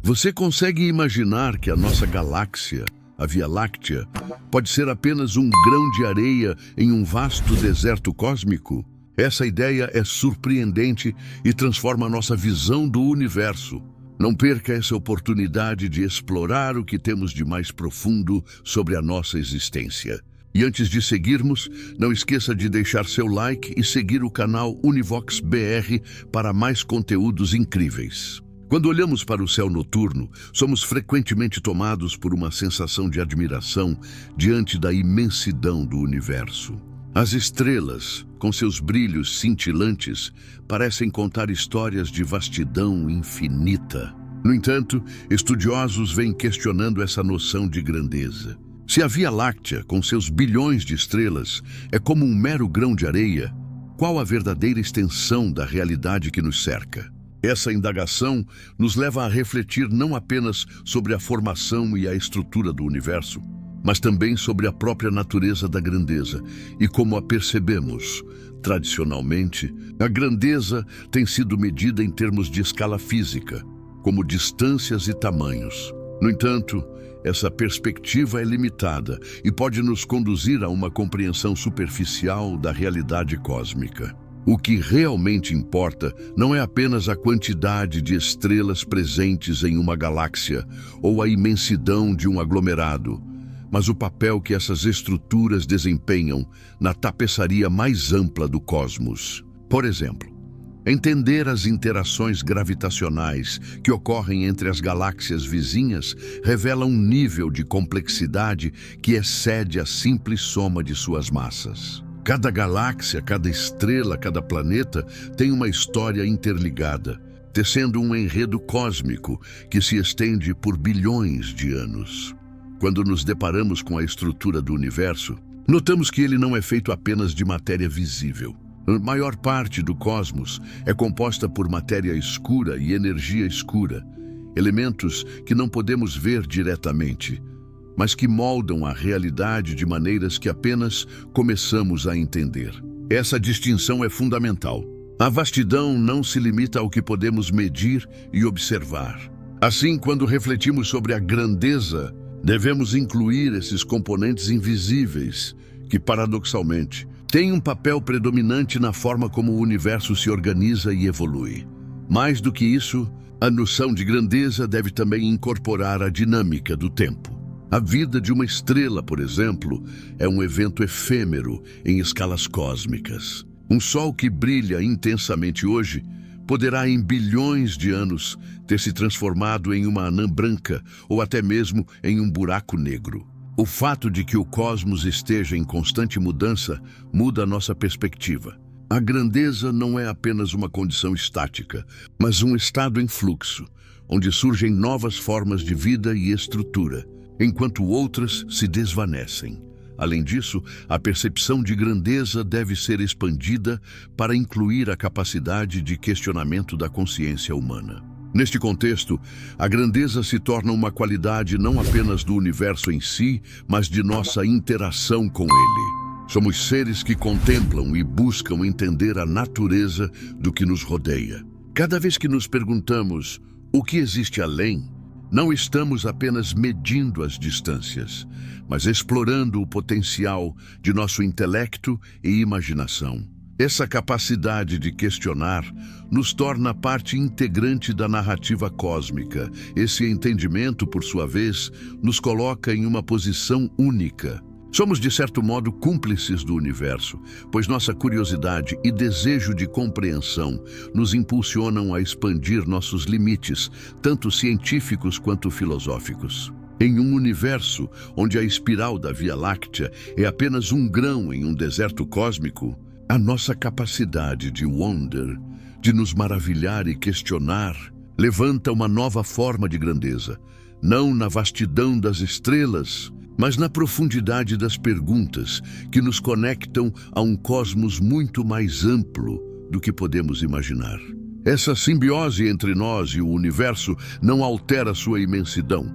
Você consegue imaginar que a nossa galáxia, a Via Láctea, pode ser apenas um grão de areia em um vasto deserto cósmico? Essa ideia é surpreendente e transforma nossa visão do universo. Não perca essa oportunidade de explorar o que temos de mais profundo sobre a nossa existência. E antes de seguirmos, não esqueça de deixar seu like e seguir o canal Univox BR para mais conteúdos incríveis. Quando olhamos para o céu noturno, somos frequentemente tomados por uma sensação de admiração diante da imensidão do universo. As estrelas, com seus brilhos cintilantes, parecem contar histórias de vastidão infinita. No entanto, estudiosos vêm questionando essa noção de grandeza. Se a Via Láctea, com seus bilhões de estrelas, é como um mero grão de areia, qual a verdadeira extensão da realidade que nos cerca? Essa indagação nos leva a refletir não apenas sobre a formação e a estrutura do universo, mas também sobre a própria natureza da grandeza e como a percebemos. Tradicionalmente, a grandeza tem sido medida em termos de escala física, como distâncias e tamanhos. No entanto, essa perspectiva é limitada e pode nos conduzir a uma compreensão superficial da realidade cósmica. O que realmente importa não é apenas a quantidade de estrelas presentes em uma galáxia ou a imensidão de um aglomerado, mas o papel que essas estruturas desempenham na tapeçaria mais ampla do cosmos. Por exemplo, entender as interações gravitacionais que ocorrem entre as galáxias vizinhas revela um nível de complexidade que excede a simples soma de suas massas. Cada galáxia, cada estrela, cada planeta tem uma história interligada, tecendo um enredo cósmico que se estende por bilhões de anos. Quando nos deparamos com a estrutura do universo, notamos que ele não é feito apenas de matéria visível. A maior parte do cosmos é composta por matéria escura e energia escura, elementos que não podemos ver diretamente, mas que moldam a realidade de maneiras que apenas começamos a entender. Essa distinção é fundamental. A vastidão não se limita ao que podemos medir e observar. Assim, quando refletimos sobre a grandeza, devemos incluir esses componentes invisíveis, que, paradoxalmente, têm um papel predominante na forma como o universo se organiza e evolui. Mais do que isso, a noção de grandeza deve também incorporar a dinâmica do tempo. A vida de uma estrela, por exemplo, é um evento efêmero em escalas cósmicas. Um sol que brilha intensamente hoje poderá, em bilhões de anos, ter se transformado em uma anã branca ou até mesmo em um buraco negro. O fato de que o cosmos esteja em constante mudança muda a nossa perspectiva. A grandeza não é apenas uma condição estática, mas um estado em fluxo, onde surgem novas formas de vida e estrutura, enquanto outras se desvanecem. Além disso, a percepção de grandeza deve ser expandida para incluir a capacidade de questionamento da consciência humana. Neste contexto, a grandeza se torna uma qualidade não apenas do universo em si, mas de nossa interação com ele. Somos seres que contemplam e buscam entender a natureza do que nos rodeia. Cada vez que nos perguntamos o que existe além, não estamos apenas medindo as distâncias, mas explorando o potencial de nosso intelecto e imaginação. Essa capacidade de questionar nos torna parte integrante da narrativa cósmica. Esse entendimento, por sua vez, nos coloca em uma posição única. Somos, de certo modo, cúmplices do universo, pois nossa curiosidade e desejo de compreensão nos impulsionam a expandir nossos limites, tanto científicos quanto filosóficos. Em um universo onde a espiral da Via Láctea é apenas um grão em um deserto cósmico, a nossa capacidade de wonder, de nos maravilhar e questionar, levanta uma nova forma de grandeza, não na vastidão das estrelas, mas na profundidade das perguntas que nos conectam a um cosmos muito mais amplo do que podemos imaginar. Essa simbiose entre nós e o universo não altera sua imensidão,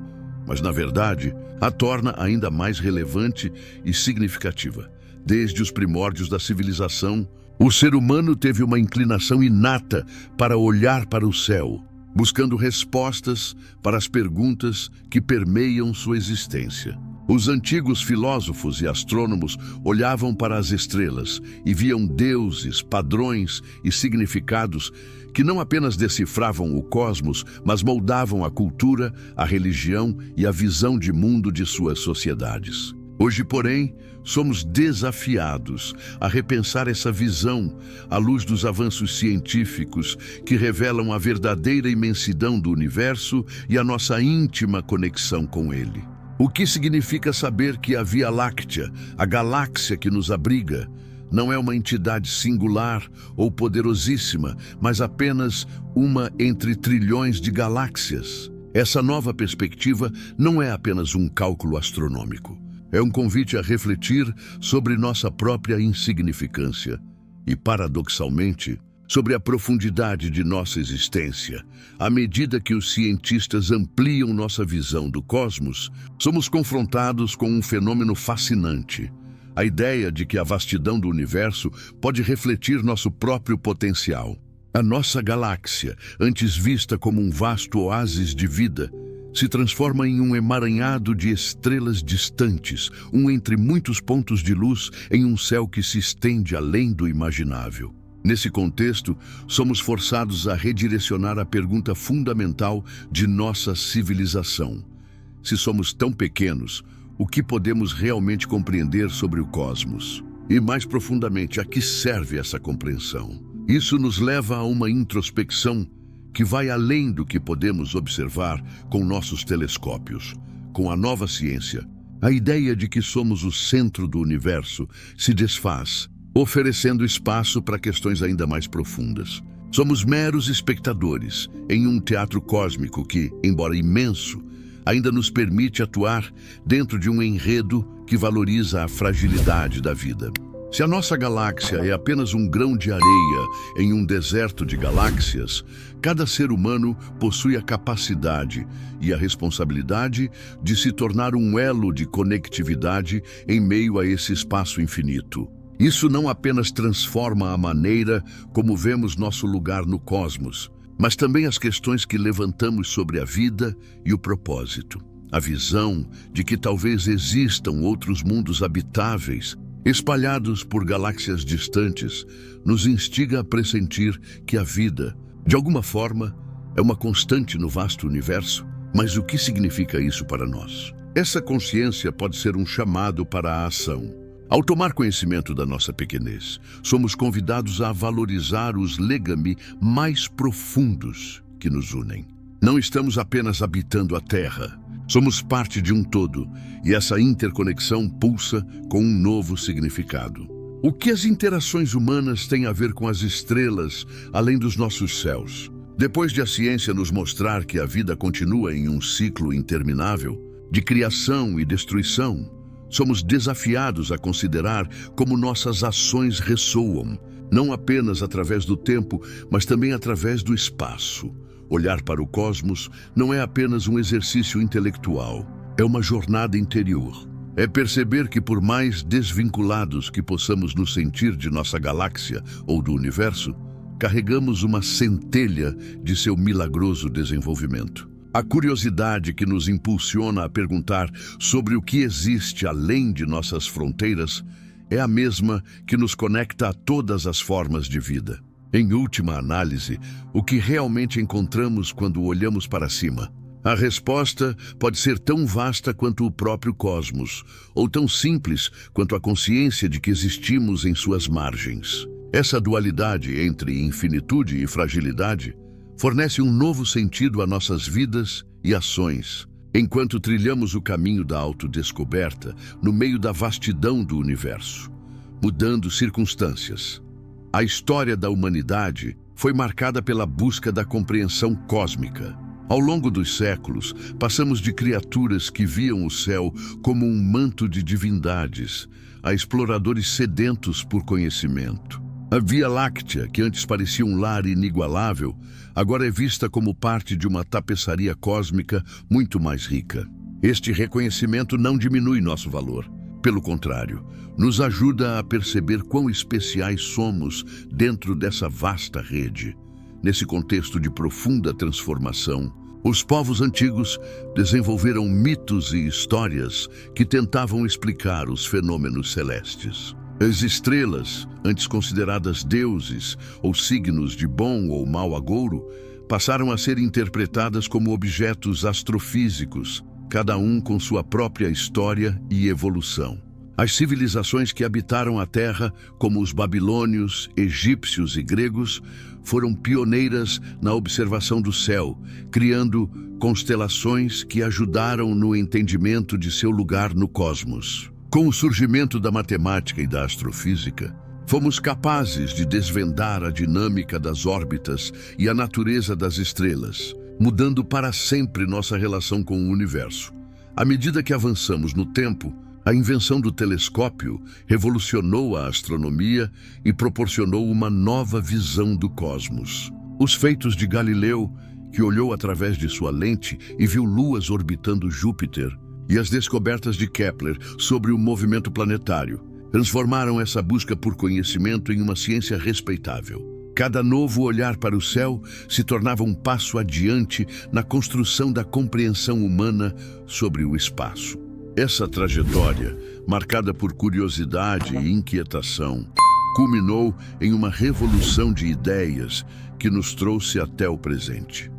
mas, na verdade, a torna ainda mais relevante e significativa. Desde os primórdios da civilização, o ser humano teve uma inclinação inata para olhar para o céu. buscando respostas para as perguntas que permeiam sua existência. Os antigos filósofos e astrônomos olhavam para as estrelas e viam deuses, padrões e significados que não apenas decifravam o cosmos, mas moldavam a cultura, a religião e a visão de mundo de suas sociedades. Hoje, porém, somos desafiados a repensar essa visão à luz dos avanços científicos que revelam a verdadeira imensidão do universo e a nossa íntima conexão com ele. O que significa saber que a Via Láctea, a galáxia que nos abriga, não é uma entidade singular ou poderosíssima, mas apenas uma entre trilhões de galáxias? Essa nova perspectiva não é apenas um cálculo astronômico. É um convite a refletir sobre nossa própria insignificância e, paradoxalmente, sobre a profundidade de nossa existência. À medida que os cientistas ampliam nossa visão do cosmos, somos confrontados com um fenômeno fascinante: a ideia de que a vastidão do universo pode refletir nosso próprio potencial. A nossa galáxia, antes vista como um vasto oásis de vida, se transforma em um emaranhado de estrelas distantes, um entre muitos pontos de luz em um céu que se estende além do imaginável. Nesse contexto, somos forçados a redirecionar a pergunta fundamental de nossa civilização. Se somos tão pequenos, o que podemos realmente compreender sobre o cosmos? E mais profundamente, a que serve essa compreensão? Isso nos leva a uma introspecção que vai além do que podemos observar com nossos telescópios. Com a nova ciência, a ideia de que somos o centro do universo se desfaz, oferecendo espaço para questões ainda mais profundas. Somos meros espectadores em um teatro cósmico que, embora imenso, ainda nos permite atuar dentro de um enredo que valoriza a fragilidade da vida. Se a nossa galáxia é apenas um grão de areia em um deserto de galáxias, cada ser humano possui a capacidade e a responsabilidade de se tornar um elo de conectividade em meio a esse espaço infinito. Isso não apenas transforma a maneira como vemos nosso lugar no cosmos, mas também as questões que levantamos sobre a vida e o propósito. A visão de que talvez existam outros mundos habitáveis, espalhados por galáxias distantes, nos instiga a pressentir que a vida, de alguma forma, é uma constante no vasto universo. Mas o que significa isso para nós? Essa consciência pode ser um chamado para a ação. Ao tomar conhecimento da nossa pequenez, somos convidados a valorizar os legame mais profundos que nos unem. Não estamos apenas habitando a Terra. Somos parte de um todo, e essa interconexão pulsa com um novo significado. O que as interações humanas têm a ver com as estrelas, além dos nossos céus? Depois de a ciência nos mostrar que a vida continua em um ciclo interminável, de criação e destruição, somos desafiados a considerar como nossas ações ressoam, não apenas através do tempo, mas também através do espaço. Olhar para o cosmos não é apenas um exercício intelectual, é uma jornada interior. É perceber que, por mais desvinculados que possamos nos sentir de nossa galáxia ou do universo, carregamos uma centelha de seu milagroso desenvolvimento. A curiosidade que nos impulsiona a perguntar sobre o que existe além de nossas fronteiras é a mesma que nos conecta a todas as formas de vida. Em última análise, o que realmente encontramos quando olhamos para cima? A resposta pode ser tão vasta quanto o próprio cosmos, ou tão simples quanto a consciência de que existimos em suas margens. Essa dualidade entre infinitude e fragilidade fornece um novo sentido a nossas vidas e ações, enquanto trilhamos o caminho da autodescoberta no meio da vastidão do universo, mudando circunstâncias. A história da humanidade foi marcada pela busca da compreensão cósmica. Ao longo dos séculos, passamos de criaturas que viam o céu como um manto de divindades a exploradores sedentos por conhecimento. A Via Láctea, que antes parecia um lar inigualável, agora é vista como parte de uma tapeçaria cósmica muito mais rica. Este reconhecimento não diminui nosso valor. Pelo contrário, nos ajuda a perceber quão especiais somos dentro dessa vasta rede. Nesse contexto de profunda transformação, os povos antigos desenvolveram mitos e histórias que tentavam explicar os fenômenos celestes. As estrelas, antes consideradas deuses ou signos de bom ou mau agouro, passaram a ser interpretadas como objetos astrofísicos, cada um com sua própria história e evolução. As civilizações que habitaram a Terra, como os babilônios, egípcios e gregos, foram pioneiras na observação do céu, criando constelações que ajudaram no entendimento de seu lugar no cosmos. Com o surgimento da matemática e da astrofísica, fomos capazes de desvendar a dinâmica das órbitas e a natureza das estrelas, mudando para sempre nossa relação com o universo. À medida que avançamos no tempo, a invenção do telescópio revolucionou a astronomia e proporcionou uma nova visão do cosmos. Os feitos de Galileu, que olhou através de sua lente e viu luas orbitando Júpiter, e as descobertas de Kepler sobre o movimento planetário, transformaram essa busca por conhecimento em uma ciência respeitável. Cada novo olhar para o céu se tornava um passo adiante na construção da compreensão humana sobre o espaço. Essa trajetória, marcada por curiosidade e inquietação, culminou em uma revolução de ideias que nos trouxe até o presente.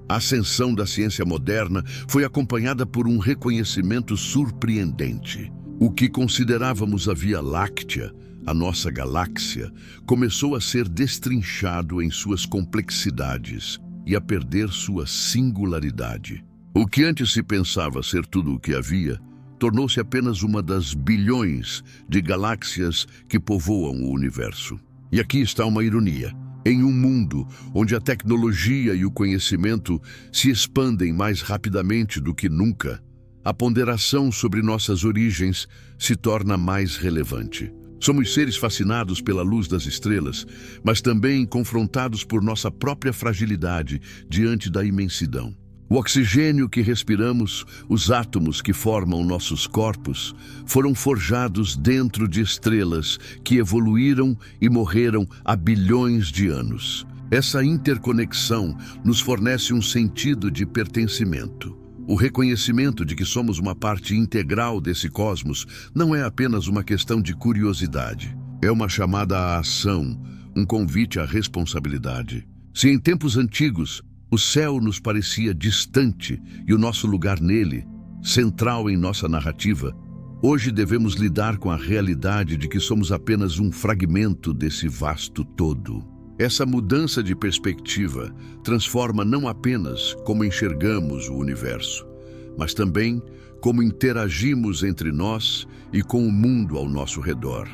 A ascensão da ciência moderna foi acompanhada por um reconhecimento surpreendente. O que considerávamos a Via Láctea, a nossa galáxia, começou a ser destrinchado em suas complexidades e a perder sua singularidade. O que antes se pensava ser tudo o que havia, tornou-se apenas uma das bilhões de galáxias que povoam o universo. E aqui está uma ironia. Em um mundo onde a tecnologia e o conhecimento se expandem mais rapidamente do que nunca, a ponderação sobre nossas origens se torna mais relevante. Somos seres fascinados pela luz das estrelas, mas também confrontados por nossa própria fragilidade diante da imensidão. O oxigênio que respiramos, os átomos que formam nossos corpos, foram forjados dentro de estrelas que evoluíram e morreram há bilhões de anos. Essa interconexão nos fornece um sentido de pertencimento. O reconhecimento de que somos uma parte integral desse cosmos não é apenas uma questão de curiosidade. É uma chamada à ação, um convite à responsabilidade. Se em tempos antigos o céu nos parecia distante e o nosso lugar nele, central em nossa narrativa, hoje devemos lidar com a realidade de que somos apenas um fragmento desse vasto todo. Essa mudança de perspectiva transforma não apenas como enxergamos o universo, mas também como interagimos entre nós e com o mundo ao nosso redor.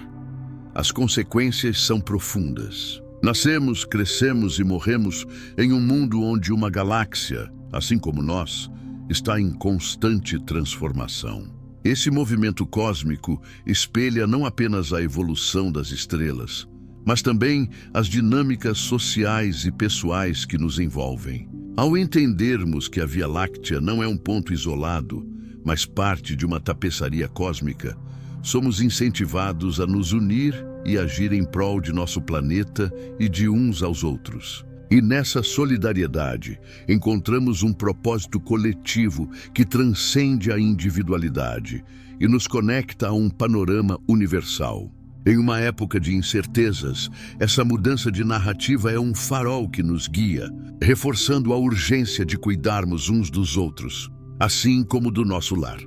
As consequências são profundas. Nascemos, crescemos e morremos em um mundo onde uma galáxia, assim como nós, está em constante transformação. Esse movimento cósmico espelha não apenas a evolução das estrelas, mas também as dinâmicas sociais e pessoais que nos envolvem. Ao entendermos que a Via Láctea não é um ponto isolado, mas parte de uma tapeçaria cósmica, somos incentivados a nos unir e agir em prol de nosso planeta e de uns aos outros. E nessa solidariedade, encontramos um propósito coletivo que transcende a individualidade e nos conecta a um panorama universal. Em uma época de incertezas, essa mudança de narrativa é um farol que nos guia, reforçando a urgência de cuidarmos uns dos outros, assim como do nosso lar.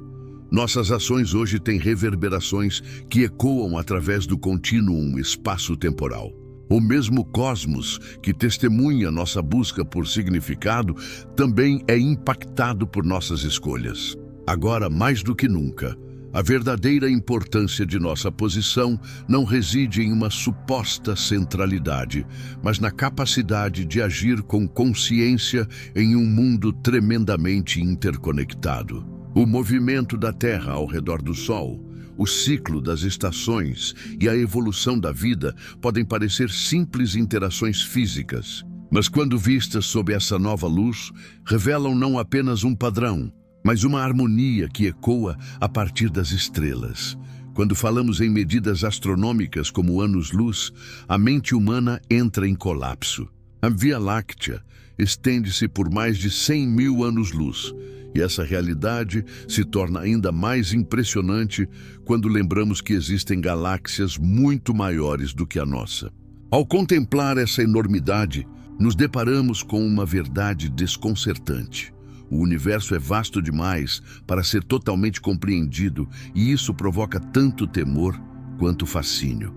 Nossas ações hoje têm reverberações que ecoam através do contínuo espaço-temporal. O mesmo cosmos que testemunha nossa busca por significado também é impactado por nossas escolhas. Agora, mais do que nunca, a verdadeira importância de nossa posição não reside em uma suposta centralidade, mas na capacidade de agir com consciência em um mundo tremendamente interconectado. O movimento da Terra ao redor do Sol, o ciclo das estações e a evolução da vida podem parecer simples interações físicas, mas quando vistas sob essa nova luz, revelam não apenas um padrão, mas uma harmonia que ecoa a partir das estrelas. Quando falamos em medidas astronômicas como anos-luz, a mente humana entra em colapso. A Via Láctea estende-se por mais de 100 mil anos-luz, e essa realidade se torna ainda mais impressionante quando lembramos que existem galáxias muito maiores do que a nossa. Ao contemplar essa enormidade, nos deparamos com uma verdade desconcertante. O universo é vasto demais para ser totalmente compreendido, e isso provoca tanto temor quanto fascínio.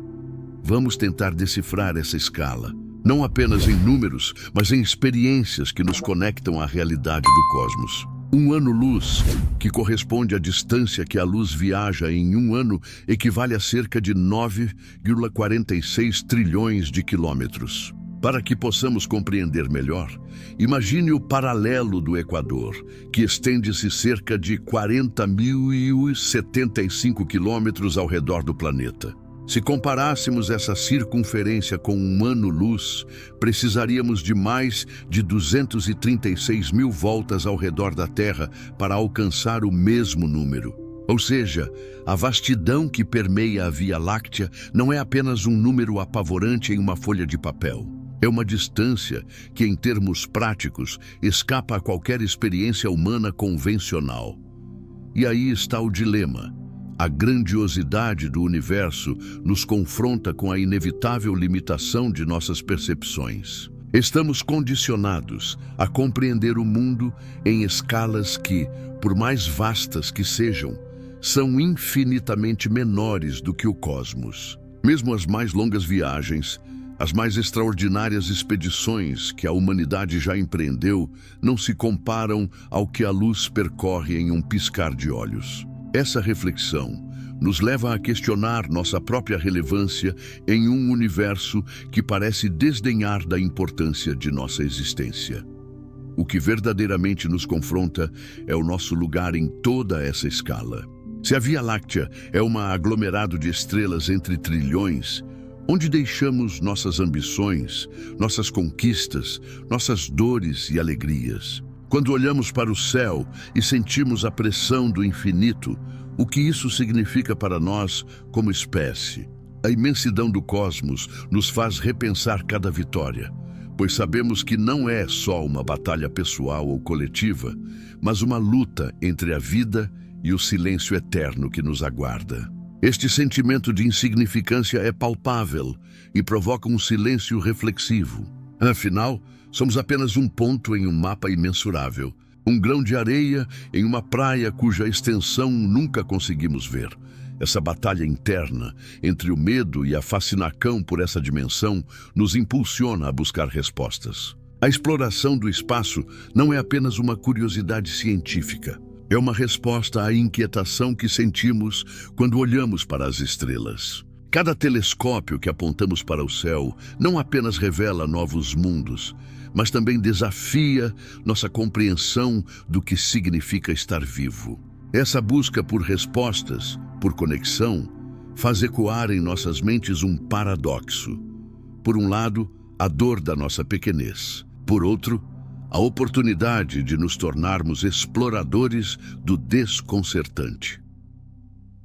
Vamos tentar decifrar essa escala, não apenas em números, mas em experiências que nos conectam à realidade do cosmos. Um ano-luz, que corresponde à distância que a luz viaja em um ano, equivale a cerca de 9,46 trilhões de quilômetros. Para que possamos compreender melhor, imagine o paralelo do Equador, que estende-se cerca de 40.075 quilômetros ao redor do planeta. Se comparássemos essa circunferência com um ano-luz, precisaríamos de mais de 236 mil voltas ao redor da Terra para alcançar o mesmo número. Ou seja, a vastidão que permeia a Via Láctea não é apenas um número apavorante em uma folha de papel. É uma distância que, em termos práticos, escapa a qualquer experiência humana convencional. E aí está o dilema. A grandiosidade do universo nos confronta com a inevitável limitação de nossas percepções. Estamos condicionados a compreender o mundo em escalas que, por mais vastas que sejam, são infinitamente menores do que o cosmos. Mesmo as mais longas viagens, as mais extraordinárias expedições que a humanidade já empreendeu, não se comparam ao que a luz percorre em um piscar de olhos. Essa reflexão nos leva a questionar nossa própria relevância em um universo que parece desdenhar da importância de nossa existência. O que verdadeiramente nos confronta é o nosso lugar em toda essa escala. Se a Via Láctea é um aglomerado de estrelas entre trilhões, onde deixamos nossas ambições, nossas conquistas, nossas dores e alegrias? Quando olhamos para o céu e sentimos a pressão do infinito, o que isso significa para nós como espécie? A imensidão do cosmos nos faz repensar cada vitória, pois sabemos que não é só uma batalha pessoal ou coletiva, mas uma luta entre a vida e o silêncio eterno que nos aguarda. Este sentimento de insignificância é palpável e provoca um silêncio reflexivo. Afinal, somos apenas um ponto em um mapa imensurável, um grão de areia em uma praia cuja extensão nunca conseguimos ver. Essa batalha interna entre o medo e a fascinação por essa dimensão nos impulsiona a buscar respostas. A exploração do espaço não é apenas uma curiosidade científica. É uma resposta à inquietação que sentimos quando olhamos para as estrelas. Cada telescópio que apontamos para o céu não apenas revela novos mundos, mas também desafia nossa compreensão do que significa estar vivo. Essa busca por respostas, por conexão, faz ecoar em nossas mentes um paradoxo. Por um lado, a dor da nossa pequenez. Por outro, a oportunidade de nos tornarmos exploradores do desconcertante.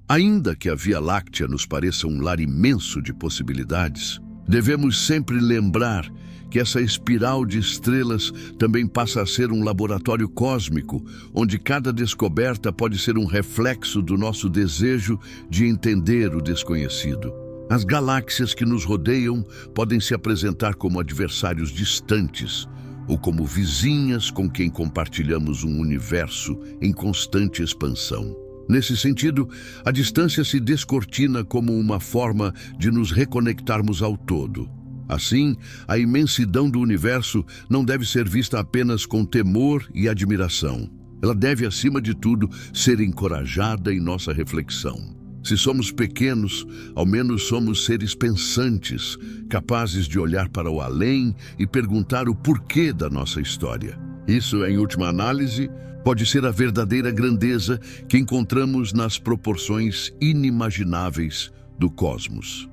Ainda que a Via Láctea nos pareça um lar imenso de possibilidades, devemos sempre lembrar que essa espiral de estrelas também passa a ser um laboratório cósmico, onde cada descoberta pode ser um reflexo do nosso desejo de entender o desconhecido. As galáxias que nos rodeiam podem se apresentar como adversários distantes, ou como vizinhas com quem compartilhamos um universo em constante expansão. Nesse sentido, a distância se descortina como uma forma de nos reconectarmos ao todo. Assim, a imensidão do universo não deve ser vista apenas com temor e admiração. Ela deve, acima de tudo, ser encorajada em nossa reflexão. Se somos pequenos, ao menos somos seres pensantes, capazes de olhar para o além e perguntar o porquê da nossa história. Isso, em última análise, pode ser a verdadeira grandeza que encontramos nas proporções inimagináveis do cosmos.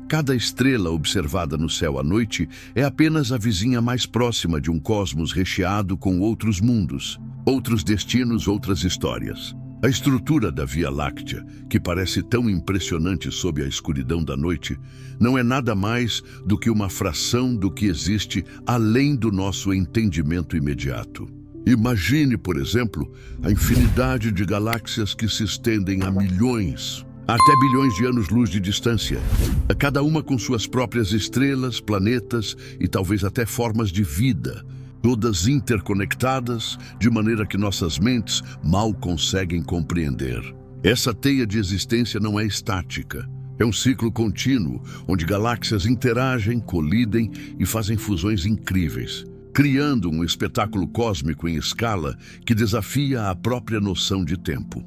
Cada estrela observada no céu à noite é apenas a vizinha mais próxima de um cosmos recheado com outros mundos, outros destinos, outras histórias. A estrutura da Via Láctea, que parece tão impressionante sob a escuridão da noite, não é nada mais do que uma fração do que existe além do nosso entendimento imediato. Imagine, por exemplo, a infinidade de galáxias que se estendem a milhões, até bilhões de anos-luz de distância, cada uma com suas próprias estrelas, planetas e talvez até formas de vida, todas interconectadas de maneira que nossas mentes mal conseguem compreender. Essa teia de existência não é estática. É um ciclo contínuo, onde galáxias interagem, colidem e fazem fusões incríveis, criando um espetáculo cósmico em escala que desafia a própria noção de tempo.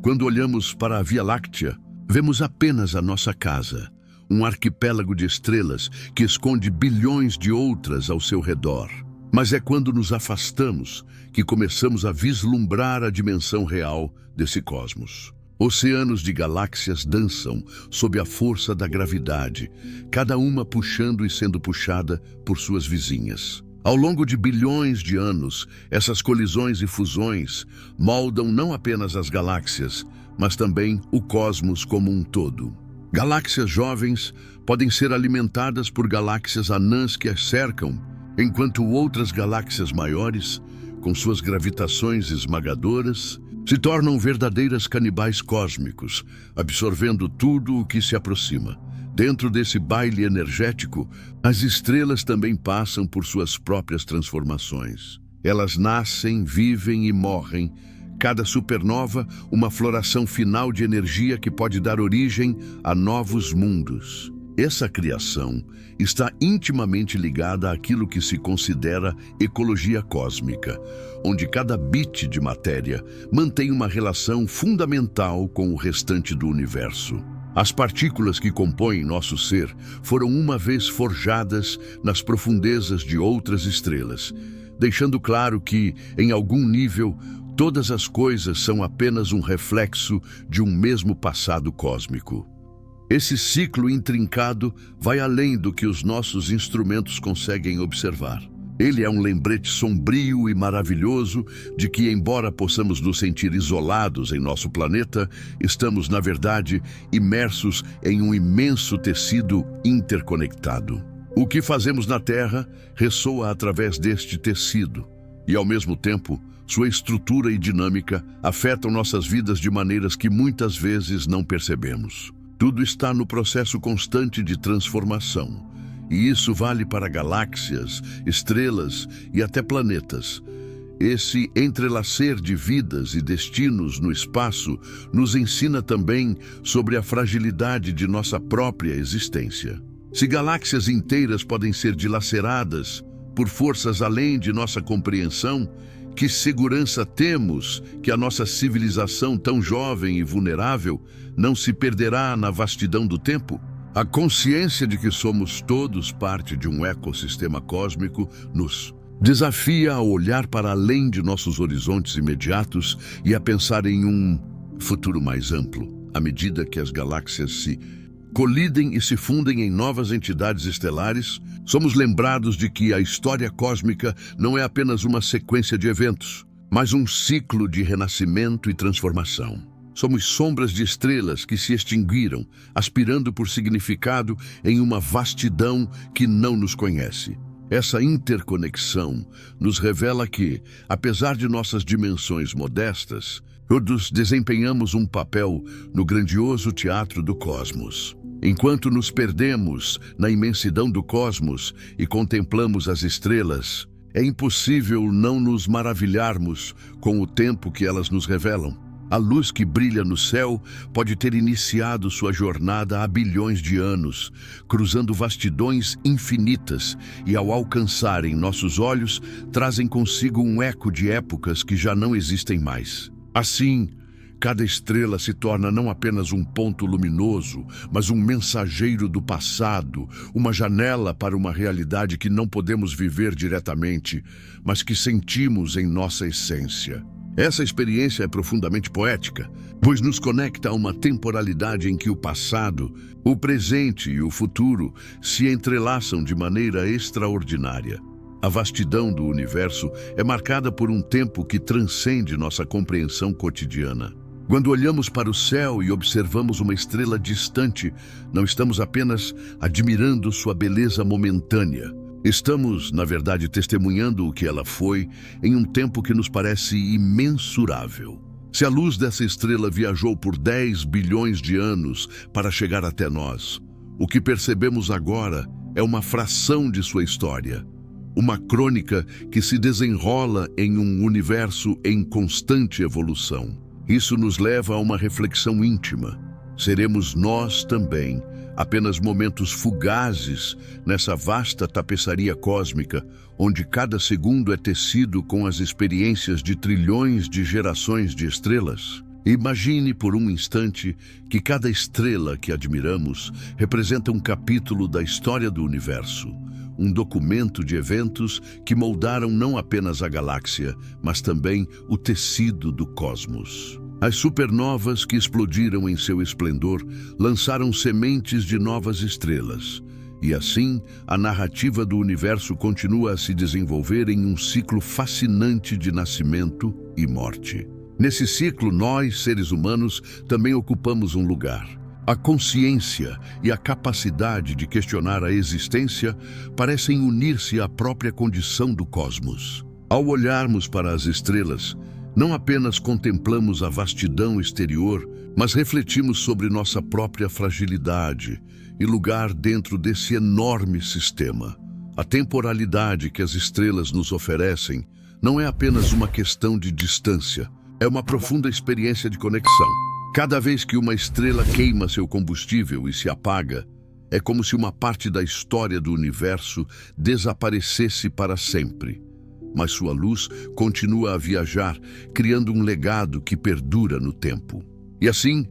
Quando olhamos para a Via Láctea, vemos apenas a nossa casa, um arquipélago de estrelas que esconde bilhões de outras ao seu redor. Mas é quando nos afastamos que começamos a vislumbrar a dimensão real desse cosmos. Oceanos de galáxias dançam sob a força da gravidade, cada uma puxando e sendo puxada por suas vizinhas. Ao longo de bilhões de anos, essas colisões e fusões moldam não apenas as galáxias, mas também o cosmos como um todo. Galáxias jovens podem ser alimentadas por galáxias anãs que as cercam, enquanto outras galáxias maiores, com suas gravitações esmagadoras, se tornam verdadeiras canibais cósmicos, absorvendo tudo o que se aproxima. Dentro desse baile energético, as estrelas também passam por suas próprias transformações. Elas nascem, vivem e morrem, cada supernova uma floração final de energia que pode dar origem a novos mundos. Essa criação está intimamente ligada àquilo que se considera ecologia cósmica, onde cada bit de matéria mantém uma relação fundamental com o restante do universo. As partículas que compõem nosso ser foram uma vez forjadas nas profundezas de outras estrelas, deixando claro que, em algum nível, todas as coisas são apenas um reflexo de um mesmo passado cósmico. Esse ciclo intrincado vai além do que os nossos instrumentos conseguem observar. Ele é um lembrete sombrio e maravilhoso de que, embora possamos nos sentir isolados em nosso planeta, estamos, na verdade, imersos em um imenso tecido interconectado. O que fazemos na Terra ressoa através deste tecido e, ao mesmo tempo, sua estrutura e dinâmica afetam nossas vidas de maneiras que muitas vezes não percebemos. Tudo está no processo constante de transformação, e isso vale para galáxias, estrelas e até planetas. Esse entrelacer de vidas e destinos no espaço nos ensina também sobre a fragilidade de nossa própria existência. Se galáxias inteiras podem ser dilaceradas por forças além de nossa compreensão, que segurança temos que a nossa civilização tão jovem e vulnerável não se perderá na vastidão do tempo? A consciência de que somos todos parte de um ecossistema cósmico nos desafia a olhar para além de nossos horizontes imediatos e a pensar em um futuro mais amplo, à medida que as galáxias se colidem e se fundem em novas entidades estelares. Somos lembrados de que a história cósmica não é apenas uma sequência de eventos, mas um ciclo de renascimento e transformação. Somos sombras de estrelas que se extinguiram, aspirando por significado em uma vastidão que não nos conhece. Essa interconexão nos revela que, apesar de nossas dimensões modestas, todos desempenhamos um papel no grandioso teatro do cosmos. Enquanto nos perdemos na imensidão do cosmos e contemplamos as estrelas, é impossível não nos maravilharmos com o tempo que elas nos revelam. A luz que brilha no céu pode ter iniciado sua jornada há bilhões de anos, cruzando vastidões infinitas e, ao alcançarem nossos olhos, trazem consigo um eco de épocas que já não existem mais. Assim, cada estrela se torna não apenas um ponto luminoso, mas um mensageiro do passado, uma janela para uma realidade que não podemos viver diretamente, mas que sentimos em nossa essência. Essa experiência é profundamente poética, pois nos conecta a uma temporalidade em que o passado, o presente e o futuro se entrelaçam de maneira extraordinária. A vastidão do universo é marcada por um tempo que transcende nossa compreensão cotidiana. Quando olhamos para o céu e observamos uma estrela distante, não estamos apenas admirando sua beleza momentânea. Estamos, na verdade, testemunhando o que ela foi em um tempo que nos parece imensurável. Se a luz dessa estrela viajou por 10 bilhões de anos para chegar até nós, o que percebemos agora é uma fração de sua história. Uma crônica que se desenrola em um universo em constante evolução. Isso nos leva a uma reflexão íntima. Seremos nós também apenas momentos fugazes nessa vasta tapeçaria cósmica, onde cada segundo é tecido com as experiências de trilhões de gerações de estrelas? Imagine por um instante que cada estrela que admiramos representa um capítulo da história do universo, um documento de eventos que moldaram não apenas a galáxia, mas também o tecido do cosmos. As supernovas que explodiram em seu esplendor lançaram sementes de novas estrelas. E assim, a narrativa do universo continua a se desenvolver em um ciclo fascinante de nascimento e morte. Nesse ciclo, nós, seres humanos, também ocupamos um lugar. A consciência e a capacidade de questionar a existência parecem unir-se à própria condição do cosmos. Ao olharmos para as estrelas, não apenas contemplamos a vastidão exterior, mas refletimos sobre nossa própria fragilidade e lugar dentro desse enorme sistema. A temporalidade que as estrelas nos oferecem não é apenas uma questão de distância, é uma profunda experiência de conexão. Cada vez que uma estrela queima seu combustível e se apaga, é como se uma parte da história do universo desaparecesse para sempre. Mas sua luz continua a viajar, criando um legado que perdura no tempo. E assim,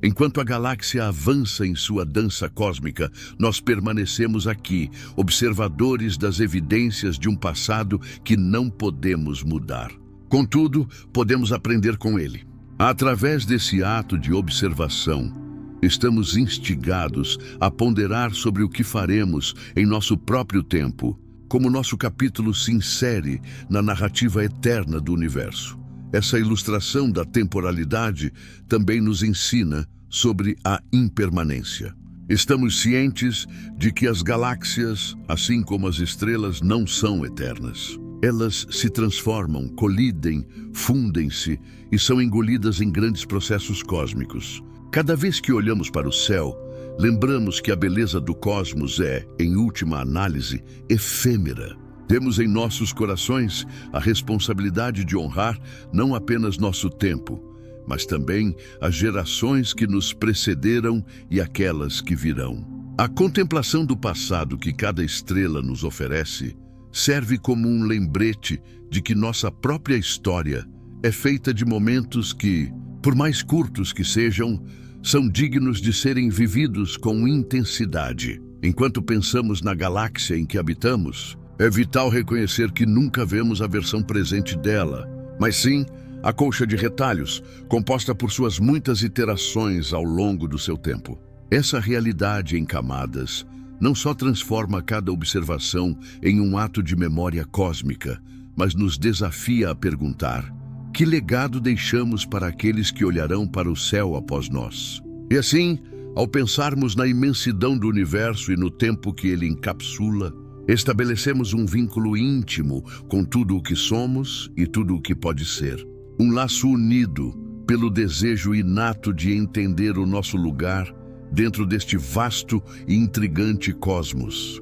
enquanto a galáxia avança em sua dança cósmica, nós permanecemos aqui, observadores das evidências de um passado que não podemos mudar. Contudo, podemos aprender com ele. Através desse ato de observação, estamos instigados a ponderar sobre o que faremos em nosso próprio tempo, como nosso capítulo se insere na narrativa eterna do universo. Essa ilustração da temporalidade também nos ensina sobre a impermanência. Estamos cientes de que as galáxias, assim como as estrelas, não são eternas. Elas se transformam, colidem, fundem-se e são engolidas em grandes processos cósmicos. Cada vez que olhamos para o céu, lembramos que a beleza do cosmos é, em última análise, efêmera. Temos em nossos corações a responsabilidade de honrar não apenas nosso tempo, mas também as gerações que nos precederam e aquelas que virão. A contemplação do passado que cada estrela nos oferece serve como um lembrete de que nossa própria história é feita de momentos que, por mais curtos que sejam, são dignos de serem vividos com intensidade. Enquanto pensamos na galáxia em que habitamos, é vital reconhecer que nunca vemos a versão presente dela, mas sim a colcha de retalhos, composta por suas muitas iterações ao longo do seu tempo. Essa realidade em camadas não só transforma cada observação em um ato de memória cósmica, mas nos desafia a perguntar: que legado deixamos para aqueles que olharão para o céu após nós? E assim, ao pensarmos na imensidão do universo e no tempo que ele encapsula, estabelecemos um vínculo íntimo com tudo o que somos e tudo o que pode ser. Um laço unido pelo desejo inato de entender o nosso lugar dentro deste vasto e intrigante cosmos.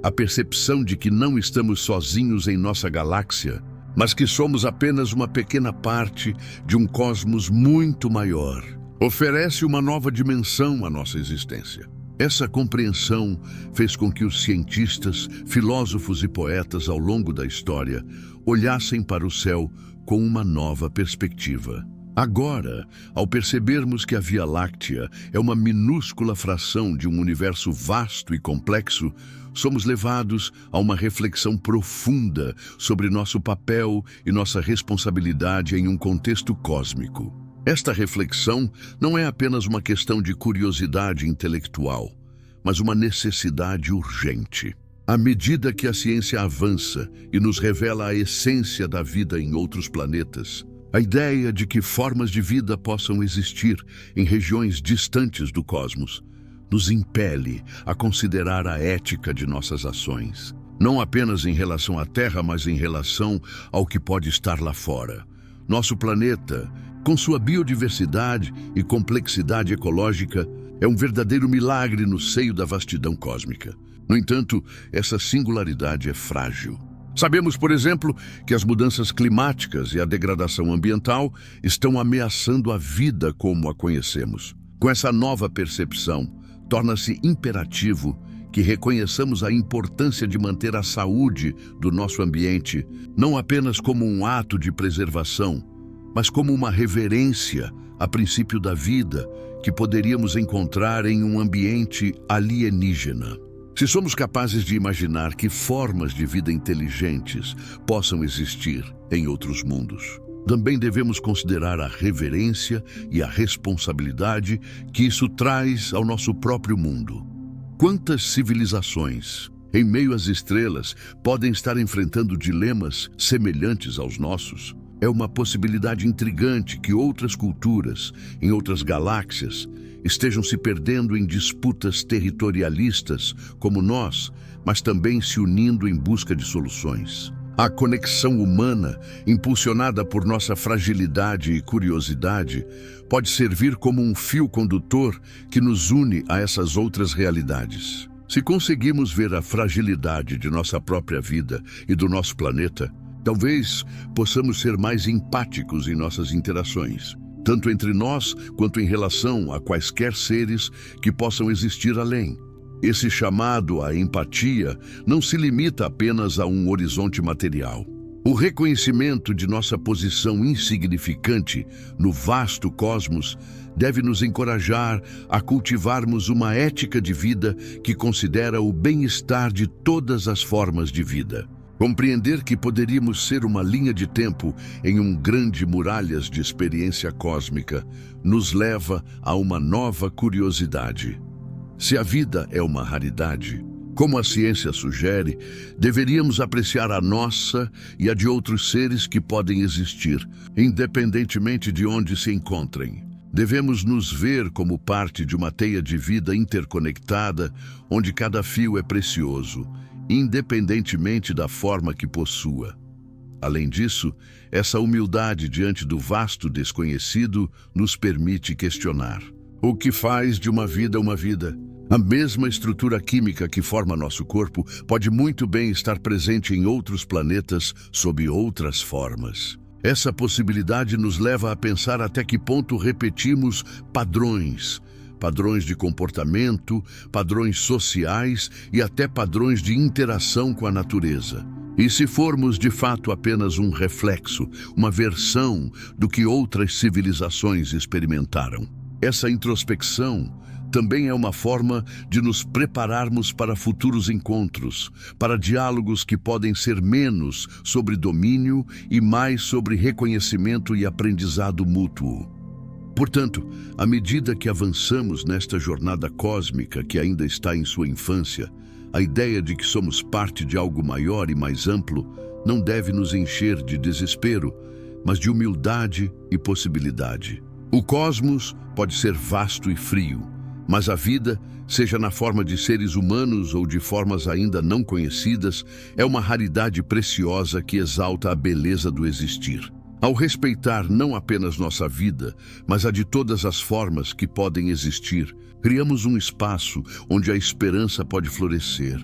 A percepção de que não estamos sozinhos em nossa galáxia, mas que somos apenas uma pequena parte de um cosmos muito maior, oferece uma nova dimensão à nossa existência. Essa compreensão fez com que os cientistas, filósofos e poetas ao longo da história olhassem para o céu com uma nova perspectiva. Agora, ao percebermos que a Via Láctea é uma minúscula fração de um universo vasto e complexo, somos levados a uma reflexão profunda sobre nosso papel e nossa responsabilidade em um contexto cósmico. Esta reflexão não é apenas uma questão de curiosidade intelectual, mas uma necessidade urgente. À medida que a ciência avança e nos revela a essência da vida em outros planetas, A ideia de que formas de vida possam existir em regiões distantes do cosmos nos impele a considerar a ética de nossas ações, não apenas em relação à Terra, mas em relação ao que pode estar lá fora. Nosso planeta, com sua biodiversidade e complexidade ecológica, é um verdadeiro milagre no seio da vastidão cósmica. No entanto, essa singularidade é frágil. Sabemos, por exemplo, que as mudanças climáticas e a degradação ambiental estão ameaçando a vida como a conhecemos. Com essa nova percepção, torna-se imperativo que reconheçamos a importância de manter a saúde do nosso ambiente, não apenas como um ato de preservação, mas como uma reverência a princípio da vida que poderíamos encontrar em um ambiente alienígena. Se somos capazes de imaginar que formas de vida inteligentes possam existir em outros mundos, também devemos considerar a reverência e a responsabilidade que isso traz ao nosso próprio mundo. Quantas civilizações, em meio às estrelas, podem estar enfrentando dilemas semelhantes aos nossos? É uma possibilidade intrigante que outras culturas, em outras galáxias, estejam se perdendo em disputas territorialistas como nós, mas também se unindo em busca de soluções. A conexão humana, impulsionada por nossa fragilidade e curiosidade, pode servir como um fio condutor que nos une a essas outras realidades. Se conseguimos ver a fragilidade de nossa própria vida e do nosso planeta, talvez possamos ser mais empáticos em nossas interações, tanto entre nós quanto em relação a quaisquer seres que possam existir além. Esse chamado à empatia não se limita apenas a um horizonte material. O reconhecimento de nossa posição insignificante no vasto cosmos deve nos encorajar a cultivarmos uma ética de vida que considera o bem-estar de todas as formas de vida. Compreender que poderíamos ser uma linha de tempo em um grande muralhas de experiência cósmica nos leva a uma nova curiosidade. Se a vida é uma raridade, como a ciência sugere, deveríamos apreciar a nossa e a de outros seres que podem existir, independentemente de onde se encontrem. Devemos nos ver como parte de uma teia de vida interconectada, onde cada fio é precioso, independentemente da forma que possua. Além disso, essa humildade diante do vasto desconhecido nos permite questionar: o que faz de uma vida uma vida? A mesma estrutura química que forma nosso corpo pode muito bem estar presente em outros planetas sob outras formas. Essa possibilidade nos leva a pensar até que ponto repetimos padrões de comportamento, padrões sociais e até padrões de interação com a natureza. E se formos de fato apenas um reflexo, uma versão do que outras civilizações experimentaram? Essa introspecção também é uma forma de nos prepararmos para futuros encontros, para diálogos que podem ser menos sobre domínio e mais sobre reconhecimento e aprendizado mútuo. Portanto, à medida que avançamos nesta jornada cósmica que ainda está em sua infância, a ideia de que somos parte de algo maior e mais amplo não deve nos encher de desespero, mas de humildade e possibilidade. O cosmos pode ser vasto e frio, mas a vida, seja na forma de seres humanos ou de formas ainda não conhecidas, é uma raridade preciosa que exalta a beleza do existir. Ao respeitar não apenas nossa vida, mas a de todas as formas que podem existir, criamos um espaço onde a esperança pode florescer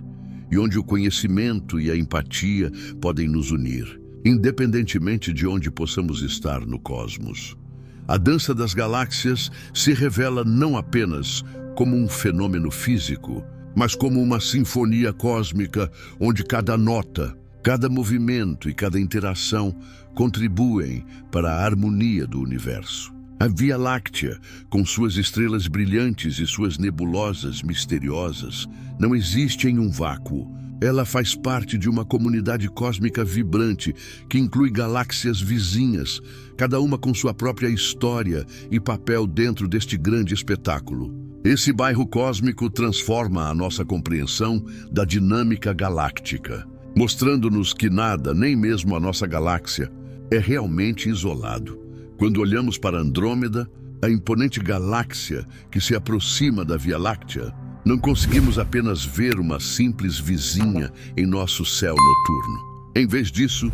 e onde o conhecimento e a empatia podem nos unir, independentemente de onde possamos estar no cosmos. A dança das galáxias se revela não apenas como um fenômeno físico, mas como uma sinfonia cósmica onde cada nota, cada movimento e cada interação contribuem para a harmonia do universo. A Via Láctea, com suas estrelas brilhantes e suas nebulosas misteriosas, não existe em um vácuo. Ela faz parte de uma comunidade cósmica vibrante que inclui galáxias vizinhas, cada uma com sua própria história e papel dentro deste grande espetáculo. Esse bairro cósmico transforma a nossa compreensão da dinâmica galáctica, mostrando-nos que nada, nem mesmo a nossa galáxia, é realmente isolado. Quando olhamos para Andrômeda, a imponente galáxia que se aproxima da Via Láctea, não conseguimos apenas ver uma simples vizinha em nosso céu noturno. Em vez disso,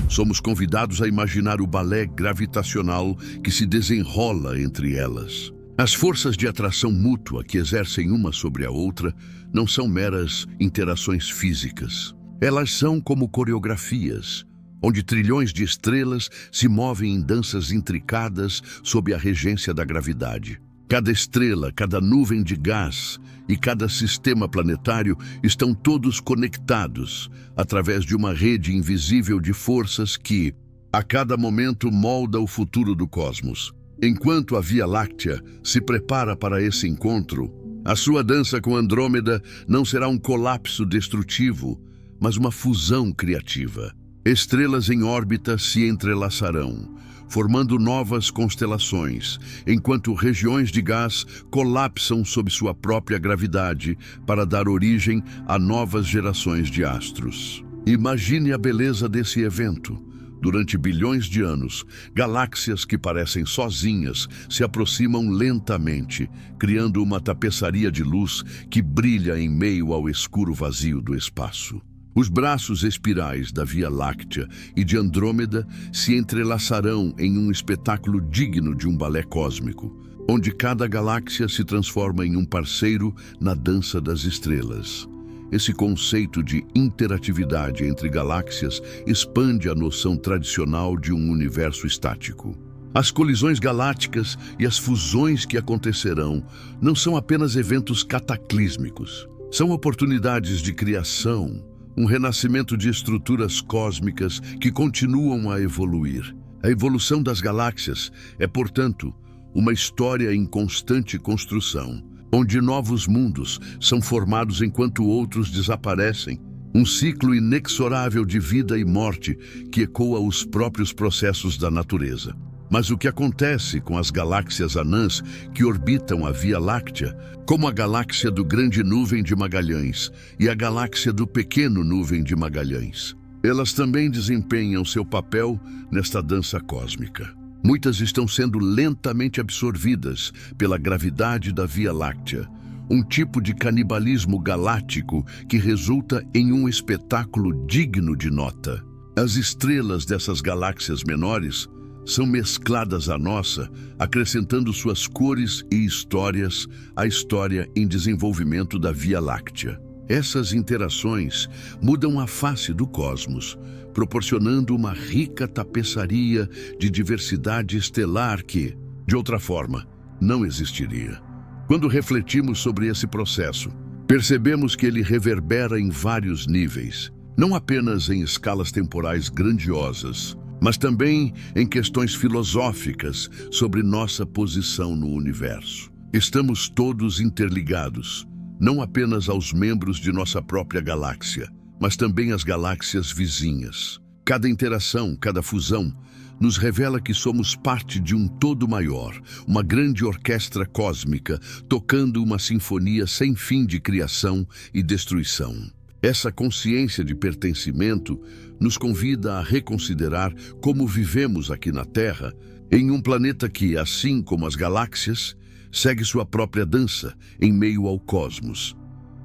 somos convidados a imaginar o balé gravitacional que se desenrola entre elas. As forças de atração mútua que exercem uma sobre a outra não são meras interações físicas. Elas são como coreografias, onde trilhões de estrelas se movem em danças intricadas sob a regência da gravidade. Cada estrela, cada nuvem de gás e cada sistema planetário estão todos conectados através de uma rede invisível de forças que, a cada momento, molda o futuro do cosmos. Enquanto a Via Láctea se prepara para esse encontro, a sua dança com Andrômeda não será um colapso destrutivo, mas uma fusão criativa. Estrelas em órbita se entrelaçarão, formando novas constelações, enquanto regiões de gás colapsam sob sua própria gravidade para dar origem a novas gerações de astros. Imagine a beleza desse evento. Durante bilhões de anos, galáxias que parecem sozinhas se aproximam lentamente, criando uma tapeçaria de luz que brilha em meio ao escuro vazio do espaço. Os braços espirais da Via Láctea e de Andrômeda se entrelaçarão em um espetáculo digno de um balé cósmico, onde cada galáxia se transforma em um parceiro na dança das estrelas. Esse conceito de interatividade entre galáxias expande a noção tradicional de um universo estático. As colisões galácticas e as fusões que acontecerão não são apenas eventos cataclísmicos. São oportunidades de criação, um renascimento de estruturas cósmicas que continuam a evoluir. A evolução das galáxias é, portanto, uma história em constante construção, onde novos mundos são formados enquanto outros desaparecem. Um ciclo inexorável de vida e morte que ecoa os próprios processos da natureza. Mas o que acontece com as galáxias anãs que orbitam a Via Láctea, como a galáxia do Grande Nuvem de Magalhães e a galáxia do Pequeno Nuvem de Magalhães? Elas também desempenham seu papel nesta dança cósmica. Muitas estão sendo lentamente absorvidas pela gravidade da Via Láctea, um tipo de canibalismo galáctico que resulta em um espetáculo digno de nota. As estrelas dessas galáxias menores são mescladas à nossa, acrescentando suas cores e histórias à história em desenvolvimento da Via Láctea. Essas interações mudam a face do cosmos, proporcionando uma rica tapeçaria de diversidade estelar que, de outra forma, não existiria. Quando refletimos sobre esse processo, percebemos que ele reverbera em vários níveis, não apenas em escalas temporais grandiosas, mas também em questões filosóficas sobre nossa posição no universo. Estamos todos interligados, não apenas aos membros de nossa própria galáxia, mas também às galáxias vizinhas. Cada interação, cada fusão, nos revela que somos parte de um todo maior, uma grande orquestra cósmica, tocando uma sinfonia sem fim de criação e destruição. Essa consciência de pertencimento nos convida a reconsiderar como vivemos aqui na Terra, em um planeta que, assim como as galáxias, segue sua própria dança em meio ao cosmos.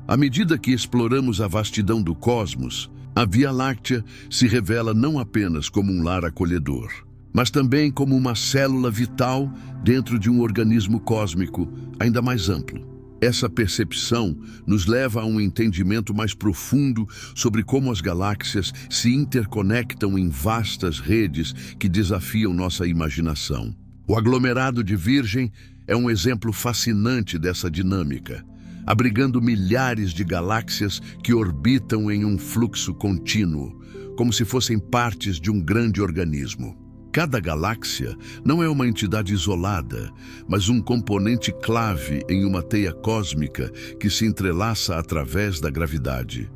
À medida que exploramos a vastidão do cosmos, a Via Láctea se revela não apenas como um lar acolhedor, mas também como uma célula vital dentro de um organismo cósmico ainda mais amplo. Essa percepção nos leva a um entendimento mais profundo sobre como as galáxias se interconectam em vastas redes que desafiam nossa imaginação. O aglomerado de Virgem é um exemplo fascinante dessa dinâmica, abrigando milhares de galáxias que orbitam em um fluxo contínuo, como se fossem partes de um grande organismo. Cada galáxia não é uma entidade isolada, mas um componente clave em uma teia cósmica que se entrelaça através da gravidade.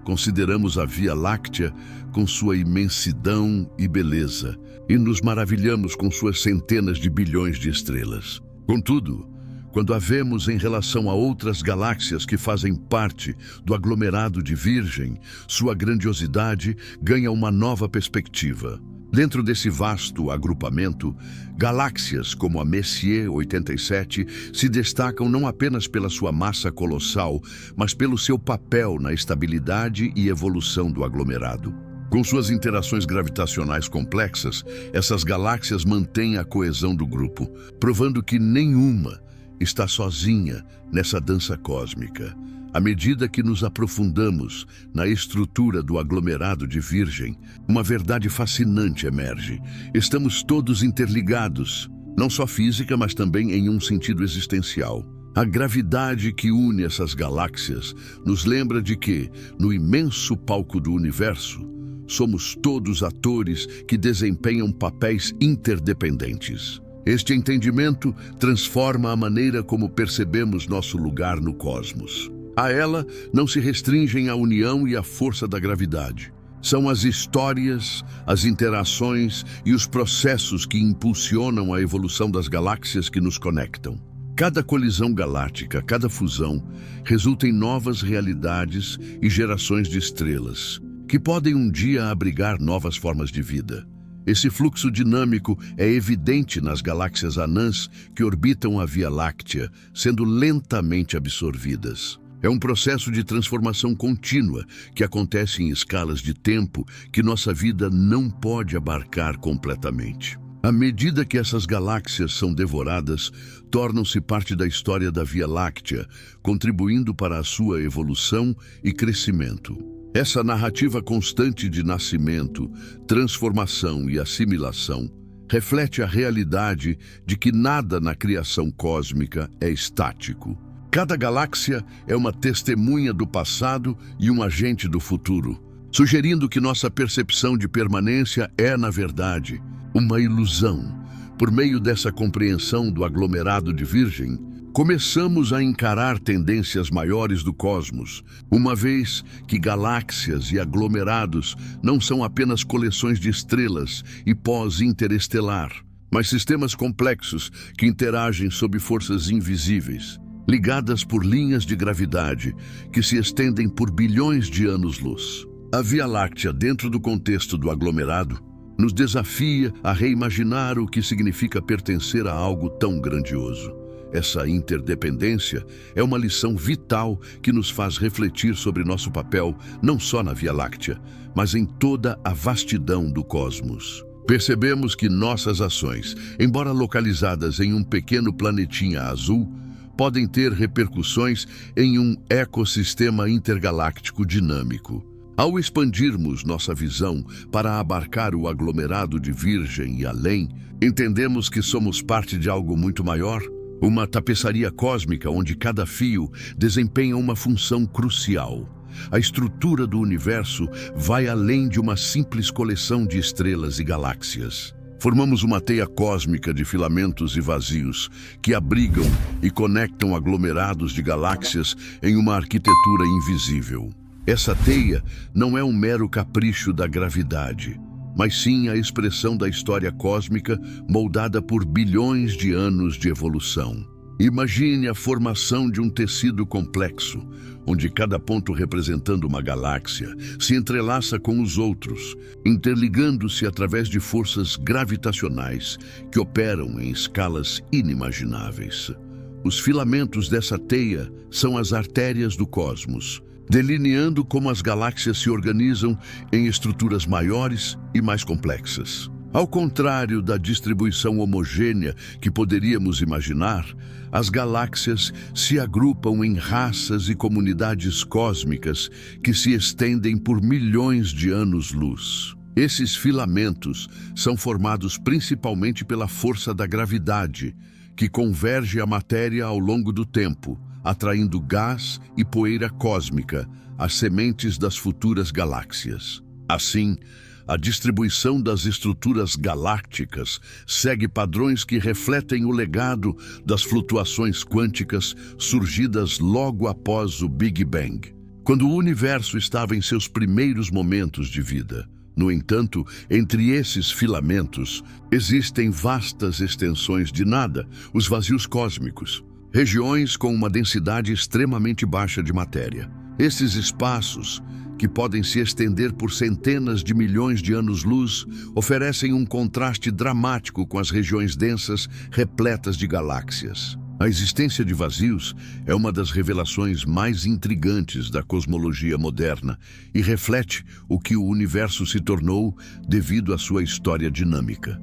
Consideramos a Via Láctea com sua imensidão e beleza, e nos maravilhamos com suas centenas de bilhões de estrelas. Contudo, quando a vemos em relação a outras galáxias que fazem parte do aglomerado de Virgem, sua grandiosidade ganha uma nova perspectiva. Dentro desse vasto agrupamento, galáxias como a Messier 87 se destacam não apenas pela sua massa colossal, mas pelo seu papel na estabilidade e evolução do aglomerado. Com suas interações gravitacionais complexas, essas galáxias mantêm a coesão do grupo, provando que nenhuma está sozinha nessa dança cósmica. À medida que nos aprofundamos na estrutura do aglomerado de Virgem, uma verdade fascinante emerge. Estamos todos interligados, não só física, mas também em um sentido existencial. A gravidade que une essas galáxias nos lembra de que, no imenso palco do universo, somos todos atores que desempenham papéis interdependentes. Este entendimento transforma a maneira como percebemos nosso lugar no cosmos. A ela não se restringem a união e a força da gravidade. São as histórias, as interações e os processos que impulsionam a evolução das galáxias que nos conectam. Cada colisão galáctica, cada fusão, resulta em novas realidades e gerações de estrelas, que podem um dia abrigar novas formas de vida. Esse fluxo dinâmico é evidente nas galáxias anãs que orbitam a Via Láctea, sendo lentamente absorvidas. É um processo de transformação contínua que acontece em escalas de tempo que nossa vida não pode abarcar completamente. À medida que essas galáxias são devoradas, tornam-se parte da história da Via Láctea, contribuindo para a sua evolução e crescimento. Essa narrativa constante de nascimento, transformação e assimilação reflete a realidade de que nada na criação cósmica é estático. Cada galáxia é uma testemunha do passado e um agente do futuro, sugerindo que nossa percepção de permanência é, na verdade, uma ilusão. Por meio dessa compreensão do aglomerado de Virgem, começamos a encarar tendências maiores do cosmos, uma vez que galáxias e aglomerados não são apenas coleções de estrelas e pós interestelar, mas sistemas complexos que interagem sob forças invisíveis, ligadas por linhas de gravidade que se estendem por bilhões de anos-luz. A Via Láctea, dentro do contexto do aglomerado, nos desafia a reimaginar o que significa pertencer a algo tão grandioso. Essa interdependência é uma lição vital que nos faz refletir sobre nosso papel não só na Via Láctea, mas em toda a vastidão do cosmos. Percebemos que nossas ações, embora localizadas em um pequeno planetinha azul, podem ter repercussões em um ecossistema intergaláctico dinâmico. Ao expandirmos nossa visão para abarcar o aglomerado de Virgem e além, entendemos que somos parte de algo muito maior, uma tapeçaria cósmica onde cada fio desempenha uma função crucial. A estrutura do universo vai além de uma simples coleção de estrelas e galáxias. Formamos uma teia cósmica de filamentos e vazios que abrigam e conectam aglomerados de galáxias em uma arquitetura invisível. Essa teia não é um mero capricho da gravidade, mas sim a expressão da história cósmica moldada por bilhões de anos de evolução. Imagine a formação de um tecido complexo, onde cada ponto representando uma galáxia se entrelaça com os outros, interligando-se através de forças gravitacionais que operam em escalas inimagináveis. Os filamentos dessa teia são as artérias do cosmos, delineando como as galáxias se organizam em estruturas maiores e mais complexas. Ao contrário da distribuição homogênea que poderíamos imaginar, as galáxias se agrupam em raças e comunidades cósmicas que se estendem por milhões de anos-luz. Esses filamentos são formados principalmente pela força da gravidade, que converge a matéria ao longo do tempo, atraindo gás e poeira cósmica, as sementes das futuras galáxias. Assim, a distribuição das estruturas galácticas segue padrões que refletem o legado das flutuações quânticas surgidas logo após o Big Bang, quando o universo estava em seus primeiros momentos de vida. No entanto, entre esses filamentos, existem vastas extensões de nada, os vazios cósmicos, regiões com uma densidade extremamente baixa de matéria. Esses espaços, que podem se estender por centenas de milhões de anos-luz, oferecem um contraste dramático com as regiões densas repletas de galáxias. A existência de vazios é uma das revelações mais intrigantes da cosmologia moderna e reflete o que o universo se tornou devido à sua história dinâmica.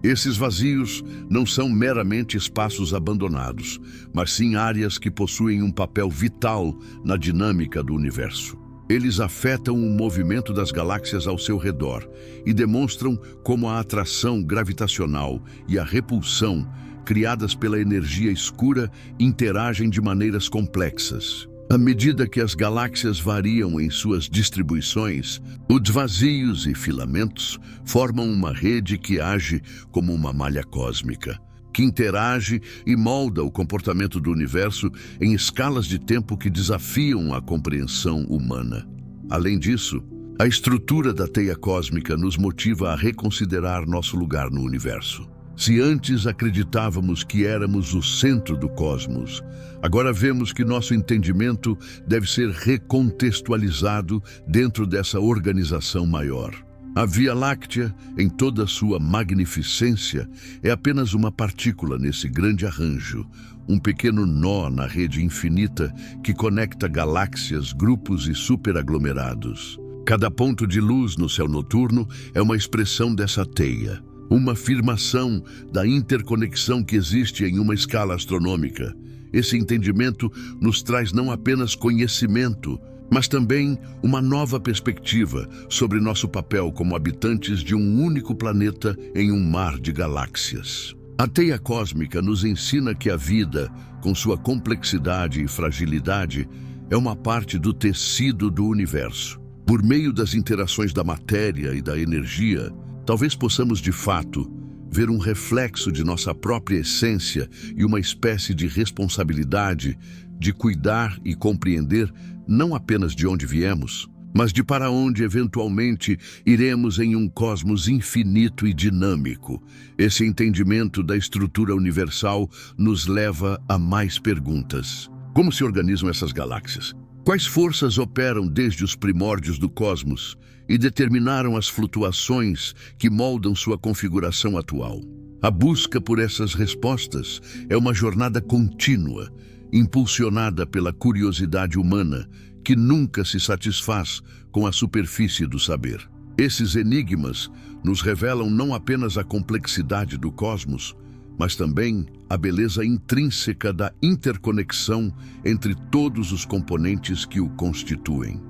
Esses vazios não são meramente espaços abandonados, mas sim áreas que possuem um papel vital na dinâmica do universo. Eles afetam o movimento das galáxias ao seu redor e demonstram como a atração gravitacional e a repulsão, criadas pela energia escura, interagem de maneiras complexas. À medida que as galáxias variam em suas distribuições, os vazios e filamentos formam uma rede que age como uma malha cósmica, que interage e molda o comportamento do universo em escalas de tempo que desafiam a compreensão humana. Além disso, a estrutura da teia cósmica nos motiva a reconsiderar nosso lugar no universo. Se antes acreditávamos que éramos o centro do cosmos, agora vemos que nosso entendimento deve ser recontextualizado dentro dessa organização maior. A Via Láctea, em toda a sua magnificência, é apenas uma partícula nesse grande arranjo, um pequeno nó na rede infinita que conecta galáxias, grupos e superaglomerados. Cada ponto de luz no céu noturno é uma expressão dessa teia, uma afirmação da interconexão que existe em uma escala astronômica. Esse entendimento nos traz não apenas conhecimento, mas também uma nova perspectiva sobre nosso papel como habitantes de um único planeta em um mar de galáxias. A teia cósmica nos ensina que a vida, com sua complexidade e fragilidade, é uma parte do tecido do universo. Por meio das interações da matéria e da energia, talvez possamos, de fato, ver um reflexo de nossa própria essência e uma espécie de responsabilidade de cuidar e compreender não apenas de onde viemos, mas de para onde eventualmente iremos em um cosmos infinito e dinâmico. Esse entendimento da estrutura universal nos leva a mais perguntas. Como se organizam essas galáxias? Quais forças operam desde os primórdios do cosmos e determinaram as flutuações que moldam sua configuração atual? A busca por essas respostas é uma jornada contínua, impulsionada pela curiosidade humana, que nunca se satisfaz com a superfície do saber. Esses enigmas nos revelam não apenas a complexidade do cosmos, mas também a beleza intrínseca da interconexão entre todos os componentes que o constituem.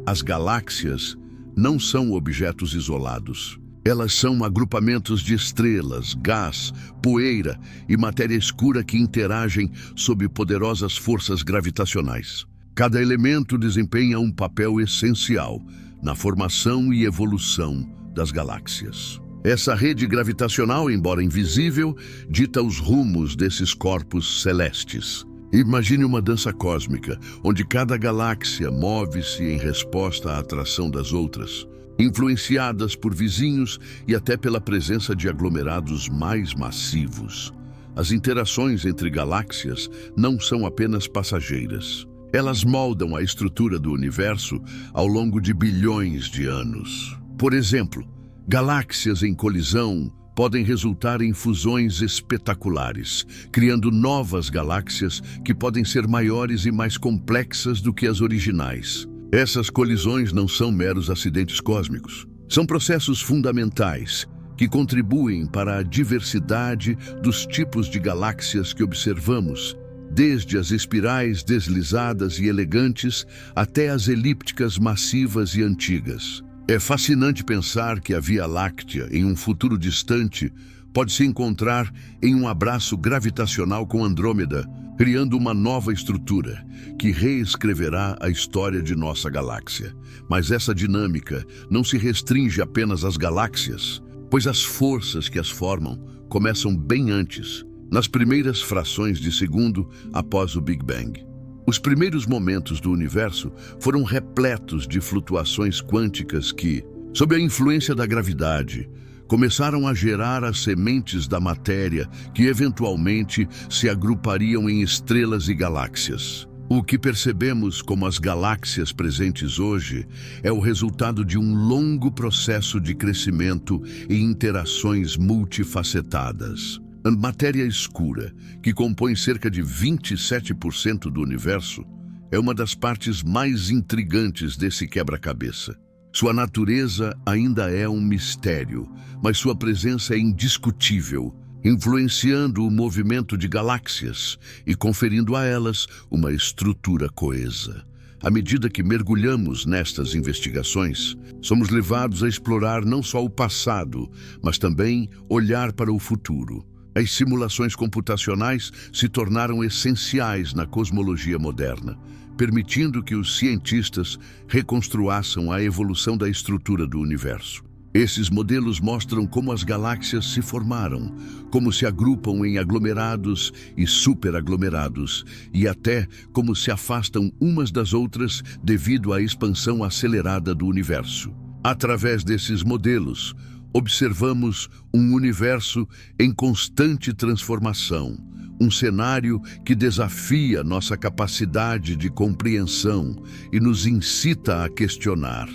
As galáxias não são objetos isolados. Elas são agrupamentos de estrelas, gás, poeira e matéria escura que interagem sob poderosas forças gravitacionais. Cada elemento desempenha um papel essencial na formação e evolução das galáxias. Essa rede gravitacional, embora invisível, dita os rumos desses corpos celestes. Imagine uma dança cósmica, onde cada galáxia move-se em resposta à atração das outras, influenciadas por vizinhos e até pela presença de aglomerados mais massivos. As interações entre galáxias não são apenas passageiras. Elas moldam a estrutura do universo ao longo de bilhões de anos. Por exemplo, galáxias em colisão podem resultar em fusões espetaculares, criando novas galáxias que podem ser maiores e mais complexas do que as originais. Essas colisões não são meros acidentes cósmicos. São processos fundamentais que contribuem para a diversidade dos tipos de galáxias que observamos, desde as espirais deslizadas e elegantes até as elípticas massivas e antigas. É fascinante pensar que a Via Láctea, em um futuro distante, pode se encontrar em um abraço gravitacional com Andrômeda, criando uma nova estrutura que reescreverá a história de nossa galáxia. Mas essa dinâmica não se restringe apenas às galáxias, pois as forças que as formam começam bem antes, nas primeiras frações de segundo após o Big Bang. Os primeiros momentos do universo foram repletos de flutuações quânticas que, sob a influência da gravidade, começaram a gerar as sementes da matéria que eventualmente se agrupariam em estrelas e galáxias. O que percebemos como as galáxias presentes hoje é o resultado de um longo processo de crescimento e interações multifacetadas. A matéria escura, que compõe cerca de 27% do universo, é uma das partes mais intrigantes desse quebra-cabeça. Sua natureza ainda é um mistério, mas sua presença é indiscutível, influenciando o movimento de galáxias e conferindo a elas uma estrutura coesa. À medida que mergulhamos nestas investigações, somos levados a explorar não só o passado, mas também olhar para o futuro. As simulações computacionais se tornaram essenciais na cosmologia moderna, permitindo que os cientistas reconstruassem a evolução da estrutura do universo. Esses modelos mostram como as galáxias se formaram, como se agrupam em aglomerados e superaglomerados, e até como se afastam umas das outras devido à expansão acelerada do universo. Através desses modelos, observamos um universo em constante transformação, um cenário que desafia nossa capacidade de compreensão e nos incita a questionar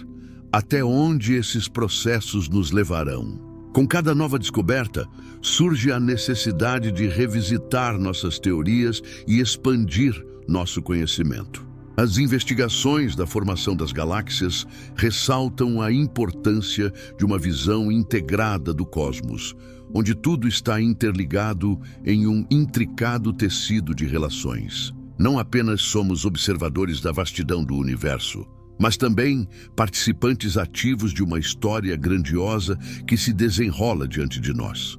até onde esses processos nos levarão. Com cada nova descoberta, surge a necessidade de revisitar nossas teorias e expandir nosso conhecimento. As investigações da formação das galáxias ressaltam a importância de uma visão integrada do cosmos, onde tudo está interligado em um intricado tecido de relações. Não apenas somos observadores da vastidão do universo, mas também participantes ativos de uma história grandiosa que se desenrola diante de nós.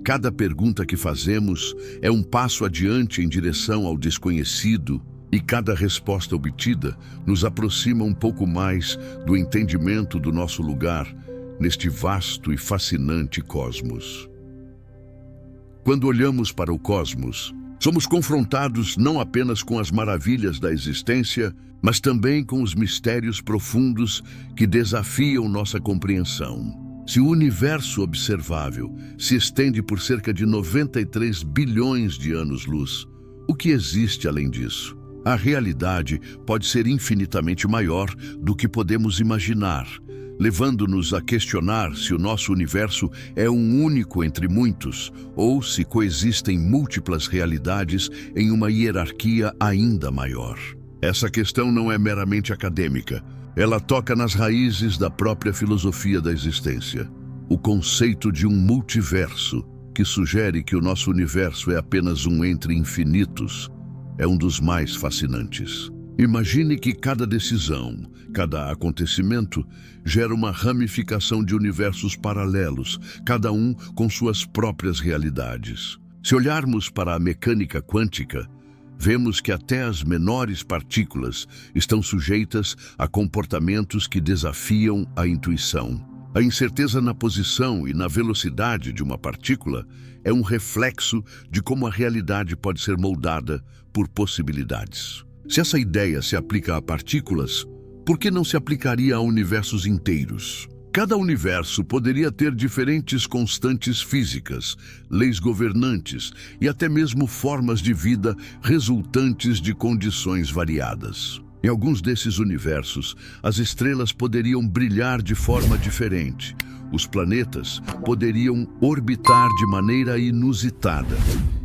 Cada pergunta que fazemos é um passo adiante em direção ao desconhecido, e cada resposta obtida nos aproxima um pouco mais do entendimento do nosso lugar neste vasto e fascinante cosmos. Quando olhamos para o cosmos, somos confrontados não apenas com as maravilhas da existência, mas também com os mistérios profundos que desafiam nossa compreensão. Se o universo observável se estende por cerca de 93 bilhões de anos-luz, o que existe além disso? A realidade pode ser infinitamente maior do que podemos imaginar, levando-nos a questionar se o nosso universo é um único entre muitos, ou se coexistem múltiplas realidades em uma hierarquia ainda maior. Essa questão não é meramente acadêmica. Ela toca nas raízes da própria filosofia da existência. O conceito de um multiverso, que sugere que o nosso universo é apenas um entre infinitos, é um dos mais fascinantes. Imagine que cada decisão, cada acontecimento, gera uma ramificação de universos paralelos, cada um com suas próprias realidades. Se olharmos para a mecânica quântica, vemos que até as menores partículas estão sujeitas a comportamentos que desafiam a intuição. A incerteza na posição e na velocidade de uma partícula é um reflexo de como a realidade pode ser moldada por possibilidades. Se essa ideia se aplica a partículas, por que não se aplicaria a universos inteiros? Cada universo poderia ter diferentes constantes físicas, leis governantes e até mesmo formas de vida resultantes de condições variadas. Em alguns desses universos, as estrelas poderiam brilhar de forma diferente. Os planetas poderiam orbitar de maneira inusitada.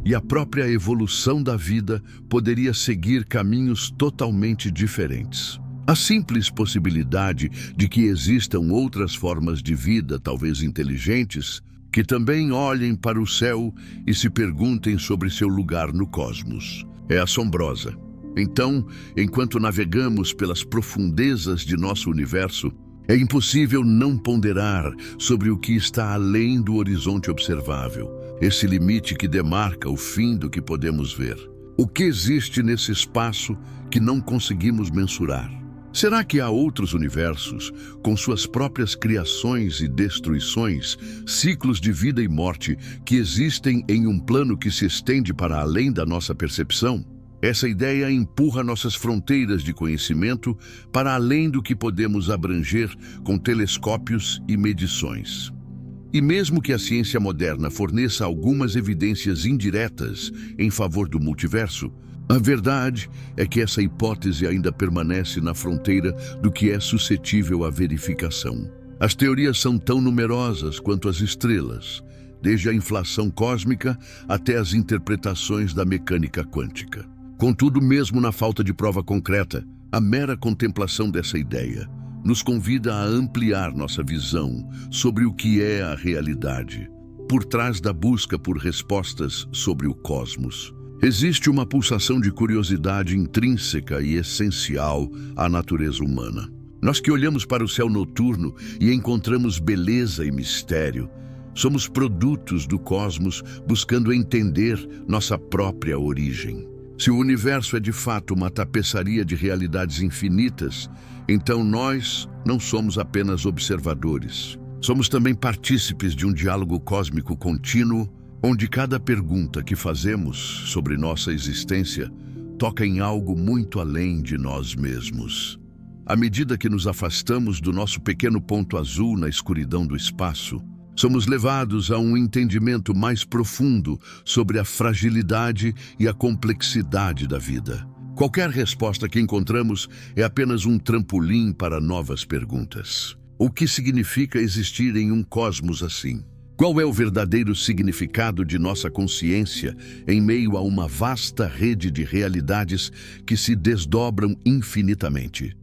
E a própria evolução da vida poderia seguir caminhos totalmente diferentes. A simples possibilidade de que existam outras formas de vida, talvez inteligentes, que também olhem para o céu e se perguntem sobre seu lugar no cosmos, é assombrosa. Então, enquanto navegamos pelas profundezas de nosso universo, é impossível não ponderar sobre o que está além do horizonte observável, esse limite que demarca o fim do que podemos ver. O que existe nesse espaço que não conseguimos mensurar? Será que há outros universos, com suas próprias criações e destruições, ciclos de vida e morte, que existem em um plano que se estende para além da nossa percepção? Essa ideia empurra nossas fronteiras de conhecimento para além do que podemos abranger com telescópios e medições. E mesmo que a ciência moderna forneça algumas evidências indiretas em favor do multiverso, A verdade é que essa hipótese ainda permanece na fronteira do que é suscetível à verificação. As teorias são tão numerosas quanto as estrelas, desde a inflação cósmica até as interpretações da mecânica quântica. Contudo, mesmo na falta de prova concreta, a mera contemplação dessa ideia nos convida a ampliar nossa visão sobre o que é a realidade, por trás da busca por respostas sobre o cosmos. Existe uma pulsação de curiosidade intrínseca e essencial à natureza humana. Nós que olhamos para o céu noturno e encontramos beleza e mistério, somos produtos do cosmos buscando entender nossa própria origem. Se o universo é de fato uma tapeçaria de realidades infinitas, então nós não somos apenas observadores. Somos também partícipes de um diálogo cósmico contínuo, onde cada pergunta que fazemos sobre nossa existência toca em algo muito além de nós mesmos. À medida que nos afastamos do nosso pequeno ponto azul na escuridão do espaço, somos levados a um entendimento mais profundo sobre a fragilidade e a complexidade da vida. Qualquer resposta que encontramos é apenas um trampolim para novas perguntas. O que significa existir em um cosmos assim? Qual é o verdadeiro significado de nossa consciência em meio a uma vasta rede de realidades que se desdobram infinitamente?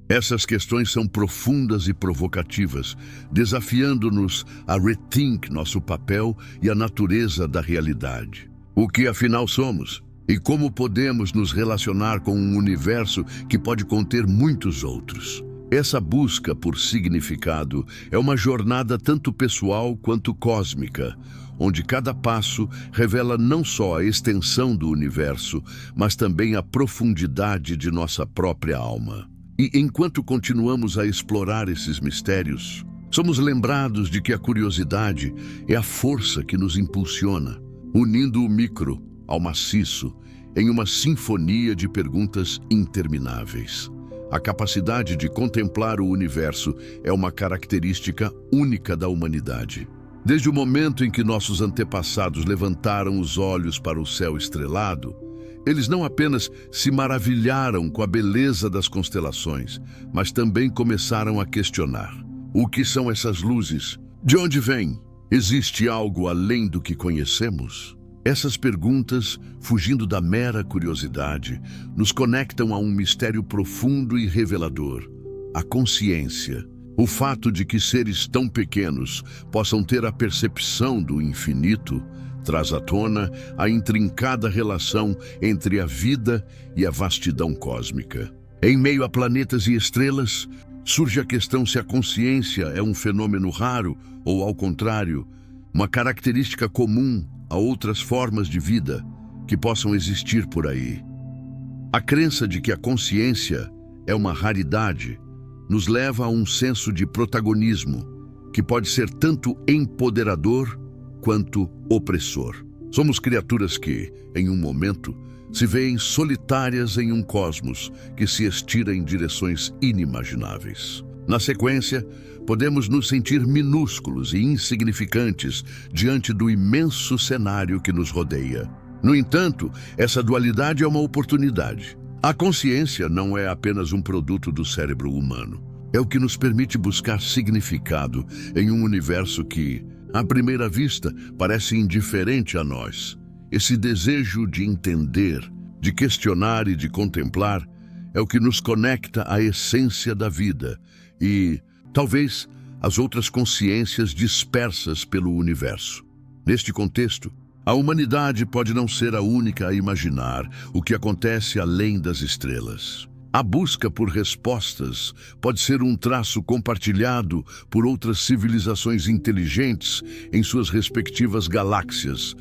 Essas questões são profundas e provocativas, desafiando-nos a rethink nosso papel e a natureza da realidade. O que afinal somos? E como podemos nos relacionar com um universo que pode conter muitos outros? Essa busca por significado é uma jornada tanto pessoal quanto cósmica, onde cada passo revela não só a extensão do universo, mas também a profundidade de nossa própria alma. E enquanto continuamos a explorar esses mistérios, somos lembrados de que a curiosidade é a força que nos impulsiona, unindo o micro ao maciço em uma sinfonia de perguntas intermináveis. A capacidade de contemplar o universo é uma característica única da humanidade. Desde o momento em que nossos antepassados levantaram os olhos para o céu estrelado, eles não apenas se maravilharam com a beleza das constelações, mas também começaram a questionar: o que são essas luzes? De onde vêm? Existe algo além do que conhecemos? Essas perguntas, fugindo da mera curiosidade, nos conectam a um mistério profundo e revelador: a consciência. O fato de que seres tão pequenos possam ter a percepção do infinito traz à tona a intrincada relação entre a vida e a vastidão cósmica. Em meio a planetas e estrelas, surge a questão se a consciência é um fenômeno raro ou, ao contrário, uma característica comum a outras formas de vida que possam existir por aí. A crença de que a consciência é uma raridade nos leva a um senso de protagonismo que pode ser tanto empoderador quanto opressor. Somos criaturas que, em um momento, se veem solitárias em um cosmos que se estira em direções inimagináveis. Na sequência, podemos nos sentir minúsculos e insignificantes diante do imenso cenário que nos rodeia. No entanto, essa dualidade é uma oportunidade. A consciência não é apenas um produto do cérebro humano. É o que nos permite buscar significado em um universo que, à primeira vista, parece indiferente a nós. Esse desejo de entender, de questionar e de contemplar é o que nos conecta à essência da vida e, talvez, às outras consciências dispersas pelo universo. Neste contexto, a humanidade pode não ser a única a imaginar o que acontece além das estrelas. A busca por respostas pode ser um traço compartilhado por outras civilizações inteligentes em suas respectivas galáxias,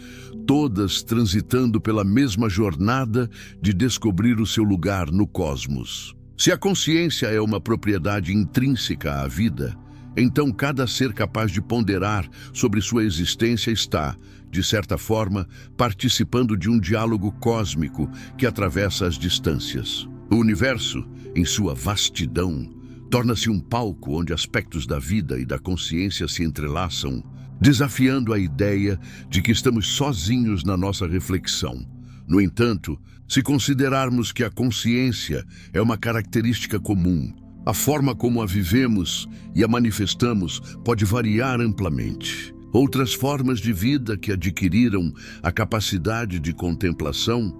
todas transitando pela mesma jornada de descobrir o seu lugar no cosmos. Se a consciência é uma propriedade intrínseca à vida, então cada ser capaz de ponderar sobre sua existência está, de certa forma, participando de um diálogo cósmico que atravessa as distâncias. O universo, em sua vastidão, torna-se um palco onde aspectos da vida e da consciência se entrelaçam, desafiando a ideia de que estamos sozinhos na nossa reflexão, No entanto, se considerarmos que a consciência é uma característica comum, a forma como a vivemos e a manifestamos pode variar amplamente. Outras formas de vida que adquiriram a capacidade de contemplação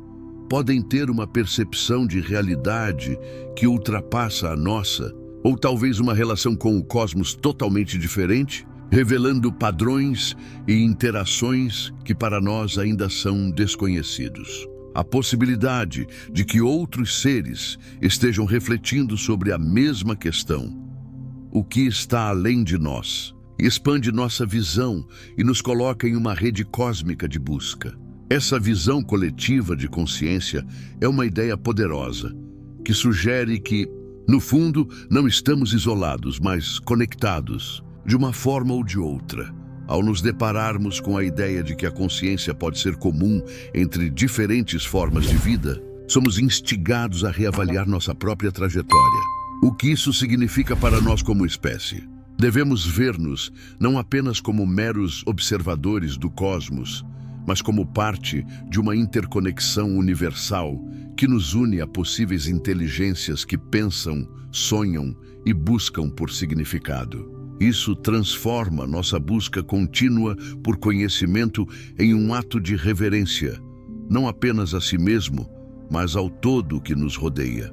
podem ter uma percepção de realidade que ultrapassa a nossa, ou talvez uma relação com o cosmos totalmente diferente, revelando padrões e interações que para nós ainda são desconhecidos. A possibilidade de que outros seres estejam refletindo sobre a mesma questão, o que está além de nós, expande nossa visão e nos coloca em uma rede cósmica de busca. Essa visão coletiva de consciência é uma ideia poderosa, que sugere que, no fundo, não estamos isolados, mas conectados, de uma forma ou de outra. Ao nos depararmos com a ideia de que a consciência pode ser comum entre diferentes formas de vida, somos instigados a reavaliar nossa própria trajetória. O que isso significa para nós como espécie? Devemos ver-nos não apenas como meros observadores do cosmos, mas como parte de uma interconexão universal que nos une a possíveis inteligências que pensam, sonham e buscam por significado. Isso transforma nossa busca contínua por conhecimento em um ato de reverência, não apenas a si mesmo, mas ao todo que nos rodeia.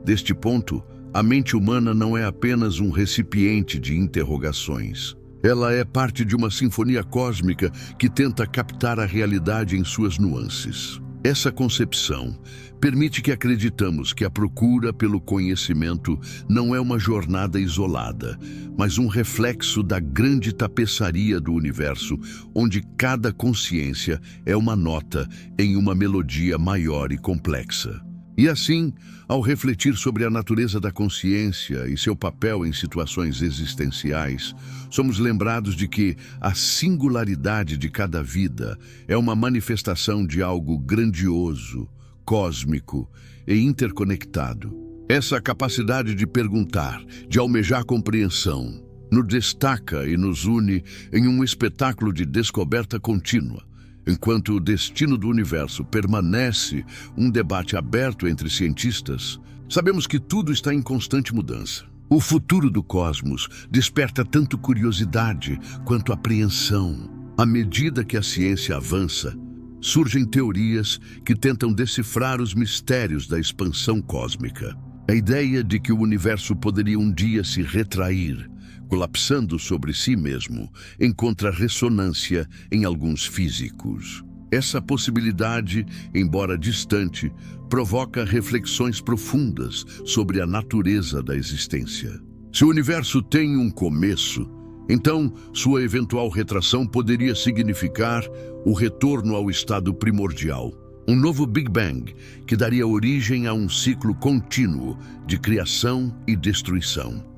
Deste ponto, a mente humana não é apenas um recipiente de interrogações. Ela é parte de uma sinfonia cósmica que tenta captar a realidade em suas nuances. Essa concepção permite que acreditamos que a procura pelo conhecimento não é uma jornada isolada, mas um reflexo da grande tapeçaria do universo, onde cada consciência é uma nota em uma melodia maior e complexa. E assim, ao refletir sobre a natureza da consciência e seu papel em situações existenciais, somos lembrados de que a singularidade de cada vida é uma manifestação de algo grandioso, cósmico e interconectado. Essa capacidade de perguntar, de almejar compreensão, nos destaca e nos une em um espetáculo de descoberta contínua. Enquanto o destino do universo permanece um debate aberto entre cientistas, sabemos que tudo está em constante mudança. O futuro do cosmos desperta tanto curiosidade quanto apreensão. À medida que a ciência avança, surgem teorias que tentam decifrar os mistérios da expansão cósmica. A ideia de que o universo poderia um dia se retrair, colapsando sobre si mesmo, encontra ressonância em alguns físicos. Essa possibilidade, embora distante, provoca reflexões profundas sobre a natureza da existência. Se o universo tem um começo, então sua eventual retração poderia significar o retorno ao estado primordial, um novo Big Bang que daria origem a um ciclo contínuo de criação e destruição.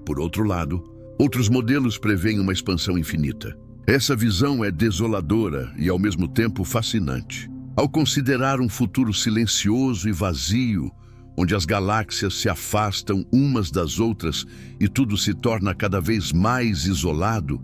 Por outro lado, outros modelos prevêem uma expansão infinita. Essa visão é desoladora e, ao mesmo tempo, fascinante. Ao considerar um futuro silencioso e vazio, onde as galáxias se afastam umas das outras e tudo se torna cada vez mais isolado,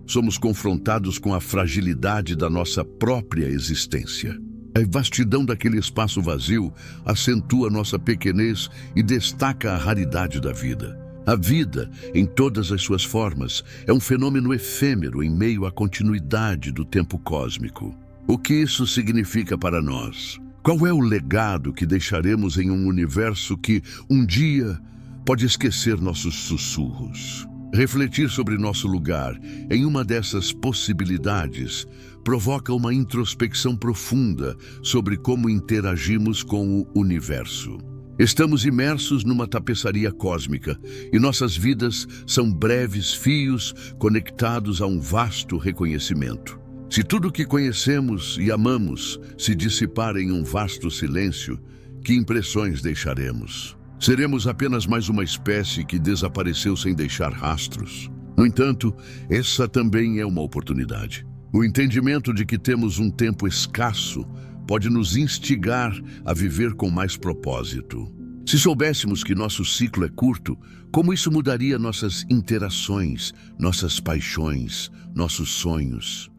somos confrontados com a fragilidade da nossa própria existência. A vastidão daquele espaço vazio acentua nossa pequenez e destaca a raridade da vida. A vida, em todas as suas formas, é um fenômeno efêmero em meio à continuidade do tempo cósmico. O que isso significa para nós? Qual é o legado que deixaremos em um universo que, um dia, pode esquecer nossos sussurros? Refletir sobre nosso lugar em uma dessas possibilidades provoca uma introspecção profunda sobre como interagimos com o universo. Estamos imersos numa tapeçaria cósmica e nossas vidas são breves fios conectados a um vasto reconhecimento. Se tudo o que conhecemos e amamos se dissipar em um vasto silêncio, que impressões deixaremos? Seremos apenas mais uma espécie que desapareceu sem deixar rastros. No entanto, essa também é uma oportunidade. O entendimento de que temos um tempo escasso pode nos instigar a viver com mais propósito. Se soubéssemos que nosso ciclo é curto, como isso mudaria nossas interações, nossas paixões, nossos sonhos?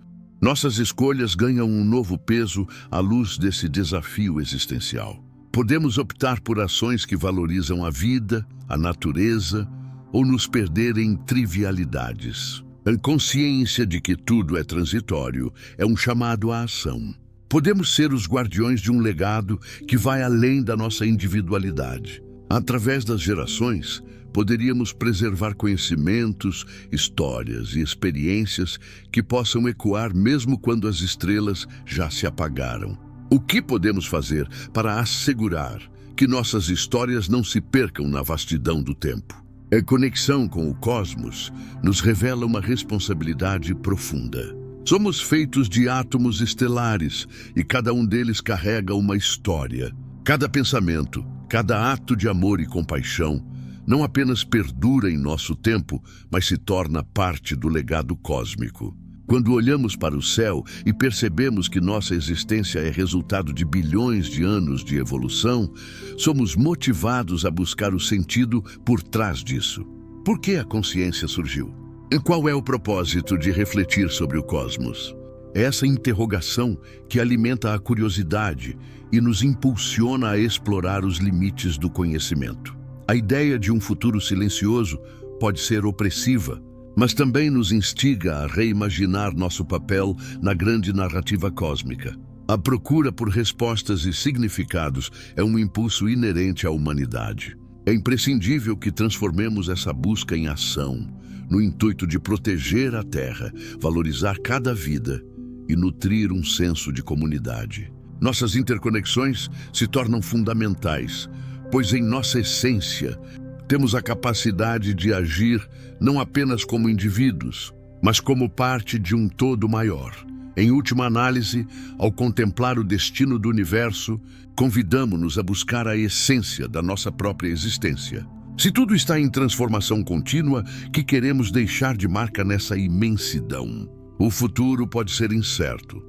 Nossas escolhas ganham um novo peso à luz desse desafio existencial. Podemos optar por ações que valorizam a vida, a natureza, ou nos perder em trivialidades. A consciência de que tudo é transitório é um chamado à ação. Podemos ser os guardiões de um legado que vai além da nossa individualidade. Através das gerações, poderíamos preservar conhecimentos, histórias e experiências que possam ecoar mesmo quando as estrelas já se apagaram. O que podemos fazer para assegurar que nossas histórias não se percam na vastidão do tempo? A conexão com o cosmos nos revela uma responsabilidade profunda. Somos feitos de átomos estelares e cada um deles carrega uma história. Cada pensamento, cada ato de amor e compaixão não apenas perdura em nosso tempo, mas se torna parte do legado cósmico. Quando olhamos para o céu e percebemos que nossa existência é resultado de bilhões de anos de evolução, somos motivados a buscar o sentido por trás disso. Por que a consciência surgiu? E qual é o propósito de refletir sobre o cosmos? É essa interrogação que alimenta a curiosidade e nos impulsiona a explorar os limites do conhecimento. A ideia de um futuro silencioso pode ser opressiva, mas também nos instiga a reimaginar nosso papel na grande narrativa cósmica. A procura por respostas e significados é um impulso inerente à humanidade. É imprescindível que transformemos essa busca em ação, no intuito de proteger a Terra, valorizar cada vida e nutrir um senso de comunidade. Nossas interconexões se tornam fundamentais, pois em nossa essência temos a capacidade de agir não apenas como indivíduos, mas como parte de um todo maior. Em última análise, ao contemplar o destino do universo, convidamo-nos a buscar a essência da nossa própria existência. Se tudo está em transformação contínua, que queremos deixar de marca nessa imensidão? O futuro pode ser incerto,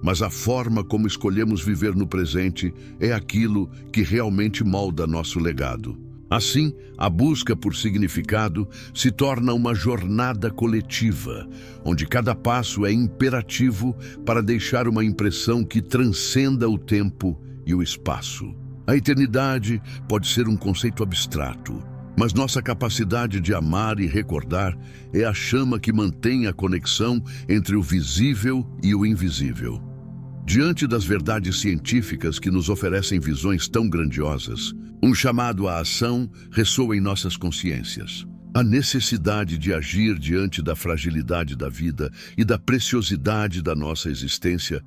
mas a forma como escolhemos viver no presente é aquilo que realmente molda nosso legado. Assim, a busca por significado se torna uma jornada coletiva, onde cada passo é imperativo para deixar uma impressão que transcenda o tempo e o espaço. A eternidade pode ser um conceito abstrato, mas nossa capacidade de amar e recordar é a chama que mantém a conexão entre o visível e o invisível. Diante das verdades científicas que nos oferecem visões tão grandiosas, um chamado à ação ressoa em nossas consciências. A necessidade de agir diante da fragilidade da vida e da preciosidade da nossa existência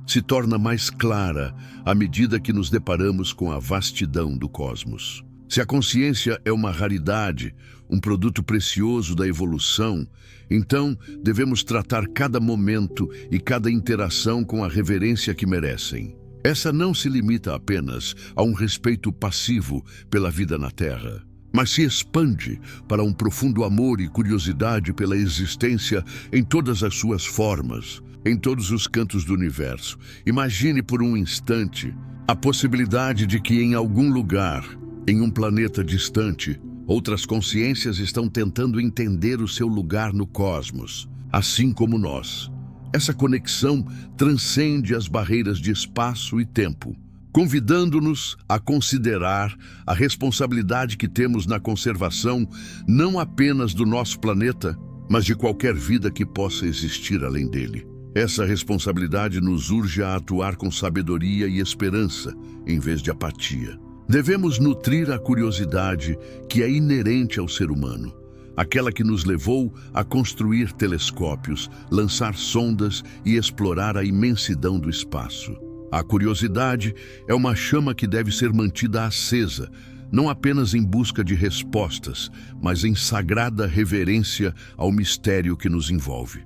se torna mais clara à medida que nos deparamos com a vastidão do cosmos. Se a consciência é uma raridade, um produto precioso da evolução, então devemos tratar cada momento e cada interação com a reverência que merecem. Essa não se limita apenas a um respeito passivo pela vida na Terra, mas se expande para um profundo amor e curiosidade pela existência em todas as suas formas, em todos os cantos do universo. Imagine por um instante a possibilidade de que em algum lugar, em um planeta distante, outras consciências estão tentando entender o seu lugar no cosmos, assim como nós. Essa conexão transcende as barreiras de espaço e tempo, convidando-nos a considerar a responsabilidade que temos na conservação não apenas do nosso planeta, mas de qualquer vida que possa existir além dele. Essa responsabilidade nos urge a atuar com sabedoria e esperança, em vez de apatia. Devemos nutrir a curiosidade que é inerente ao ser humano, aquela que nos levou a construir telescópios, lançar sondas e explorar a imensidão do espaço. A curiosidade é uma chama que deve ser mantida acesa, não apenas em busca de respostas, mas em sagrada reverência ao mistério que nos envolve.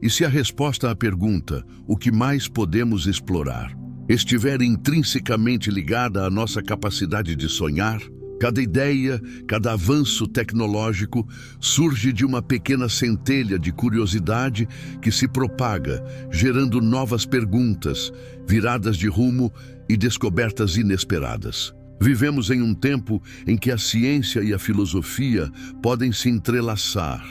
E se a resposta à pergunta, o que mais podemos explorar, estiver intrinsecamente ligada à nossa capacidade de sonhar, cada ideia, cada avanço tecnológico surge de uma pequena centelha de curiosidade que se propaga, gerando novas perguntas, viradas de rumo e descobertas inesperadas. Vivemos em um tempo em que a ciência e a filosofia podem se entrelaçar,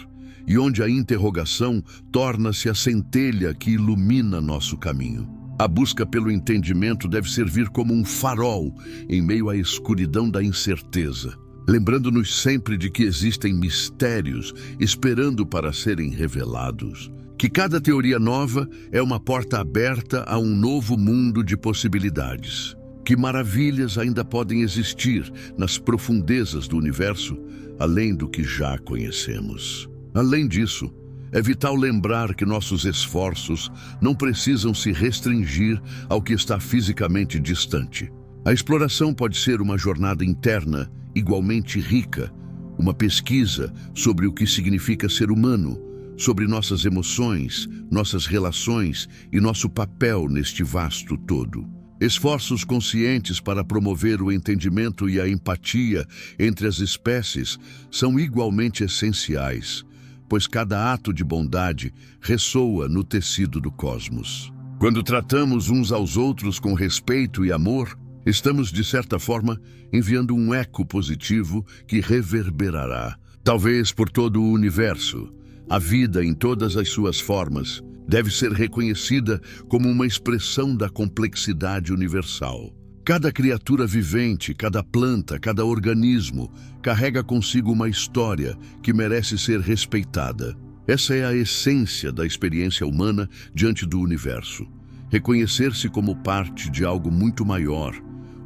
e onde a interrogação torna-se a centelha que ilumina nosso caminho. A busca pelo entendimento deve servir como um farol em meio à escuridão da incerteza, lembrando-nos sempre de que existem mistérios esperando para serem revelados, que cada teoria nova é uma porta aberta a um novo mundo de possibilidades, que maravilhas ainda podem existir nas profundezas do universo, além do que já conhecemos. Além disso, é vital lembrar que nossos esforços não precisam se restringir ao que está fisicamente distante. A exploração pode ser uma jornada interna igualmente rica, uma pesquisa sobre o que significa ser humano, sobre nossas emoções, nossas relações e nosso papel neste vasto todo. Esforços conscientes para promover o entendimento e a empatia entre as espécies são igualmente essenciais, pois cada ato de bondade ressoa no tecido do cosmos. Quando tratamos uns aos outros com respeito e amor, estamos, de certa forma, enviando um eco positivo que reverberará, talvez por todo o universo. A vida, em todas as suas formas, deve ser reconhecida como uma expressão da complexidade universal. Cada criatura vivente, cada planta, cada organismo carrega consigo uma história que merece ser respeitada. Essa é a essência da experiência humana diante do universo. Reconhecer-se como parte de algo muito maior,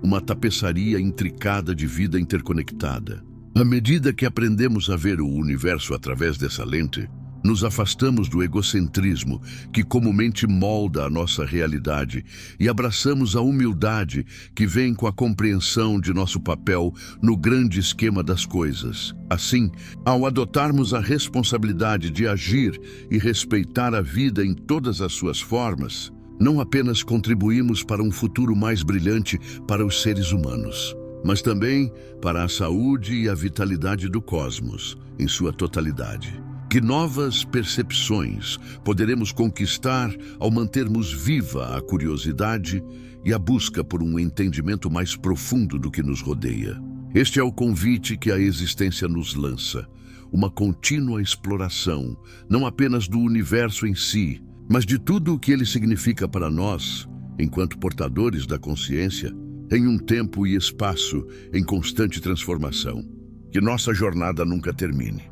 uma tapeçaria intricada de vida interconectada. À medida que aprendemos a ver o universo através dessa lente, nos afastamos do egocentrismo que comumente molda a nossa realidade e abraçamos a humildade que vem com a compreensão de nosso papel no grande esquema das coisas. Assim, ao adotarmos a responsabilidade de agir e respeitar a vida em todas as suas formas, não apenas contribuímos para um futuro mais brilhante para os seres humanos, mas também para a saúde e a vitalidade do cosmos em sua totalidade. Que novas percepções poderemos conquistar ao mantermos viva a curiosidade e a busca por um entendimento mais profundo do que nos rodeia. Este é o convite que a existência nos lança, uma contínua exploração, não apenas do universo em si, mas de tudo o que ele significa para nós, enquanto portadores da consciência, em um tempo e espaço em constante transformação. Que nossa jornada nunca termine,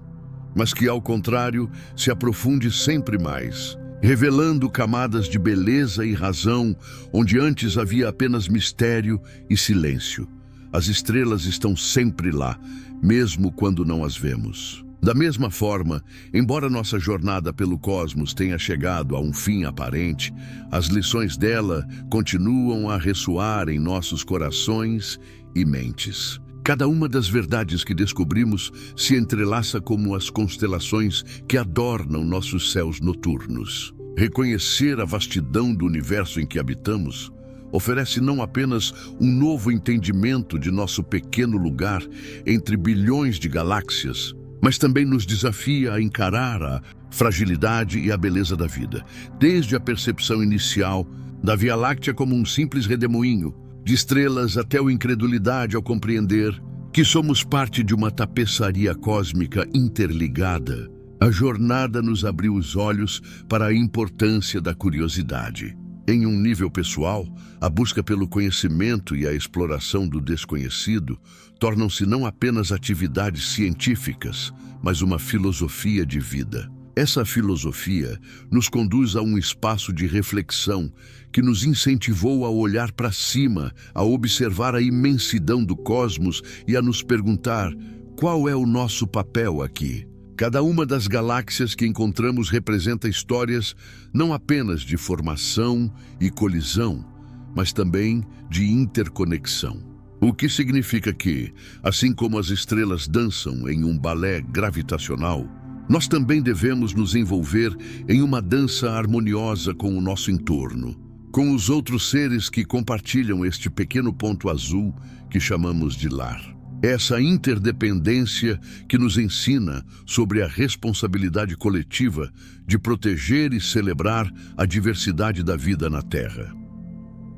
mas que, ao contrário, se aprofunde sempre mais, revelando camadas de beleza e razão onde antes havia apenas mistério e silêncio. As estrelas estão sempre lá, mesmo quando não as vemos. Da mesma forma, embora nossa jornada pelo cosmos tenha chegado a um fim aparente, as lições dela continuam a ressoar em nossos corações e mentes. Cada uma das verdades que descobrimos se entrelaça como as constelações que adornam nossos céus noturnos. Reconhecer a vastidão do universo em que habitamos oferece não apenas um novo entendimento de nosso pequeno lugar entre bilhões de galáxias, mas também nos desafia a encarar a fragilidade e a beleza da vida, desde a percepção inicial da Via Láctea como um simples redemoinho de estrelas até a incredulidade ao compreender que somos parte de uma tapeçaria cósmica interligada. A jornada nos abriu os olhos para a importância da curiosidade. Em um nível pessoal, a busca pelo conhecimento e a exploração do desconhecido tornam-se não apenas atividades científicas, mas uma filosofia de vida. Essa filosofia nos conduz a um espaço de reflexão que nos incentivou a olhar para cima, a observar a imensidão do cosmos e a nos perguntar: qual é o nosso papel aqui? Cada uma das galáxias que encontramos representa histórias não apenas de formação e colisão, mas também de interconexão. O que significa que, assim como as estrelas dançam em um balé gravitacional, nós também devemos nos envolver em uma dança harmoniosa com o nosso entorno, com os outros seres que compartilham este pequeno ponto azul que chamamos de lar. Essa interdependência que nos ensina sobre a responsabilidade coletiva de proteger e celebrar a diversidade da vida na Terra.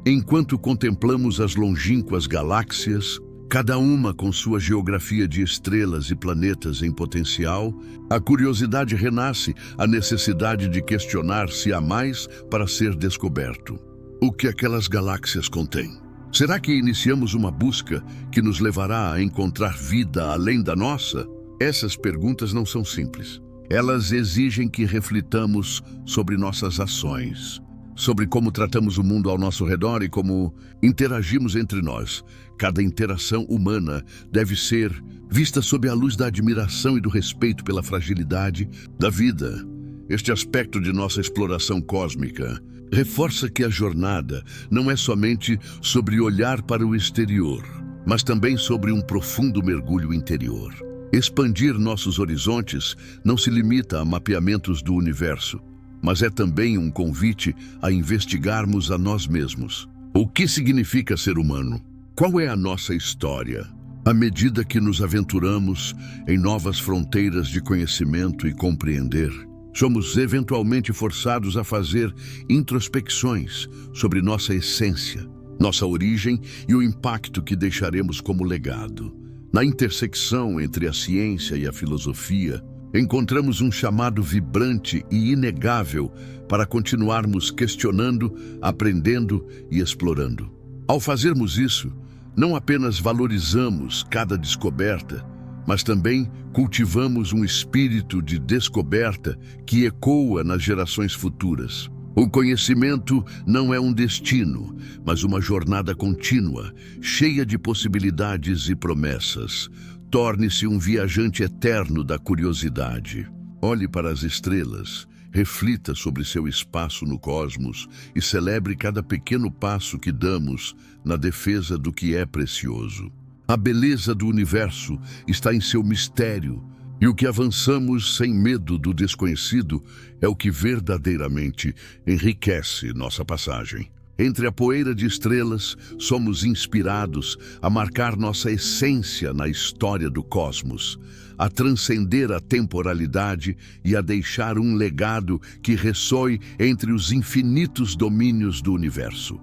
Enquanto contemplamos as longínquas galáxias, cada uma com sua geografia de estrelas e planetas em potencial, a curiosidade renasce, a necessidade de questionar se há mais para ser descoberto. O que aquelas galáxias contêm? Será que iniciamos uma busca que nos levará a encontrar vida além da nossa? Essas perguntas não são simples. Elas exigem que reflitamos sobre nossas ações, sobre como tratamos o mundo ao nosso redor e como interagimos entre nós. Cada interação humana deve ser vista sob a luz da admiração e do respeito pela fragilidade da vida. Este aspecto de nossa exploração cósmica reforça que a jornada não é somente sobre olhar para o exterior, mas também sobre um profundo mergulho interior. Expandir nossos horizontes não se limita a mapeamentos do universo, mas é também um convite a investigarmos a nós mesmos. O que significa ser humano? Qual é a nossa história? À medida que nos aventuramos em novas fronteiras de conhecimento e compreender, somos eventualmente forçados a fazer introspecções sobre nossa essência, nossa origem e o impacto que deixaremos como legado. Na intersecção entre a ciência e a filosofia, encontramos um chamado vibrante e inegável para continuarmos questionando, aprendendo e explorando. Ao fazermos isso, não apenas valorizamos cada descoberta, mas também cultivamos um espírito de descoberta que ecoa nas gerações futuras. O conhecimento não é um destino, mas uma jornada contínua, cheia de possibilidades e promessas. Torne-se um viajante eterno da curiosidade. Olhe para as estrelas, reflita sobre seu espaço no cosmos e celebre cada pequeno passo que damos na defesa do que é precioso. A beleza do universo está em seu mistério, e o que avançamos sem medo do desconhecido é o que verdadeiramente enriquece nossa passagem. Entre a poeira de estrelas, somos inspirados a marcar nossa essência na história do cosmos, a transcender a temporalidade e a deixar um legado que ressoe entre os infinitos domínios do universo.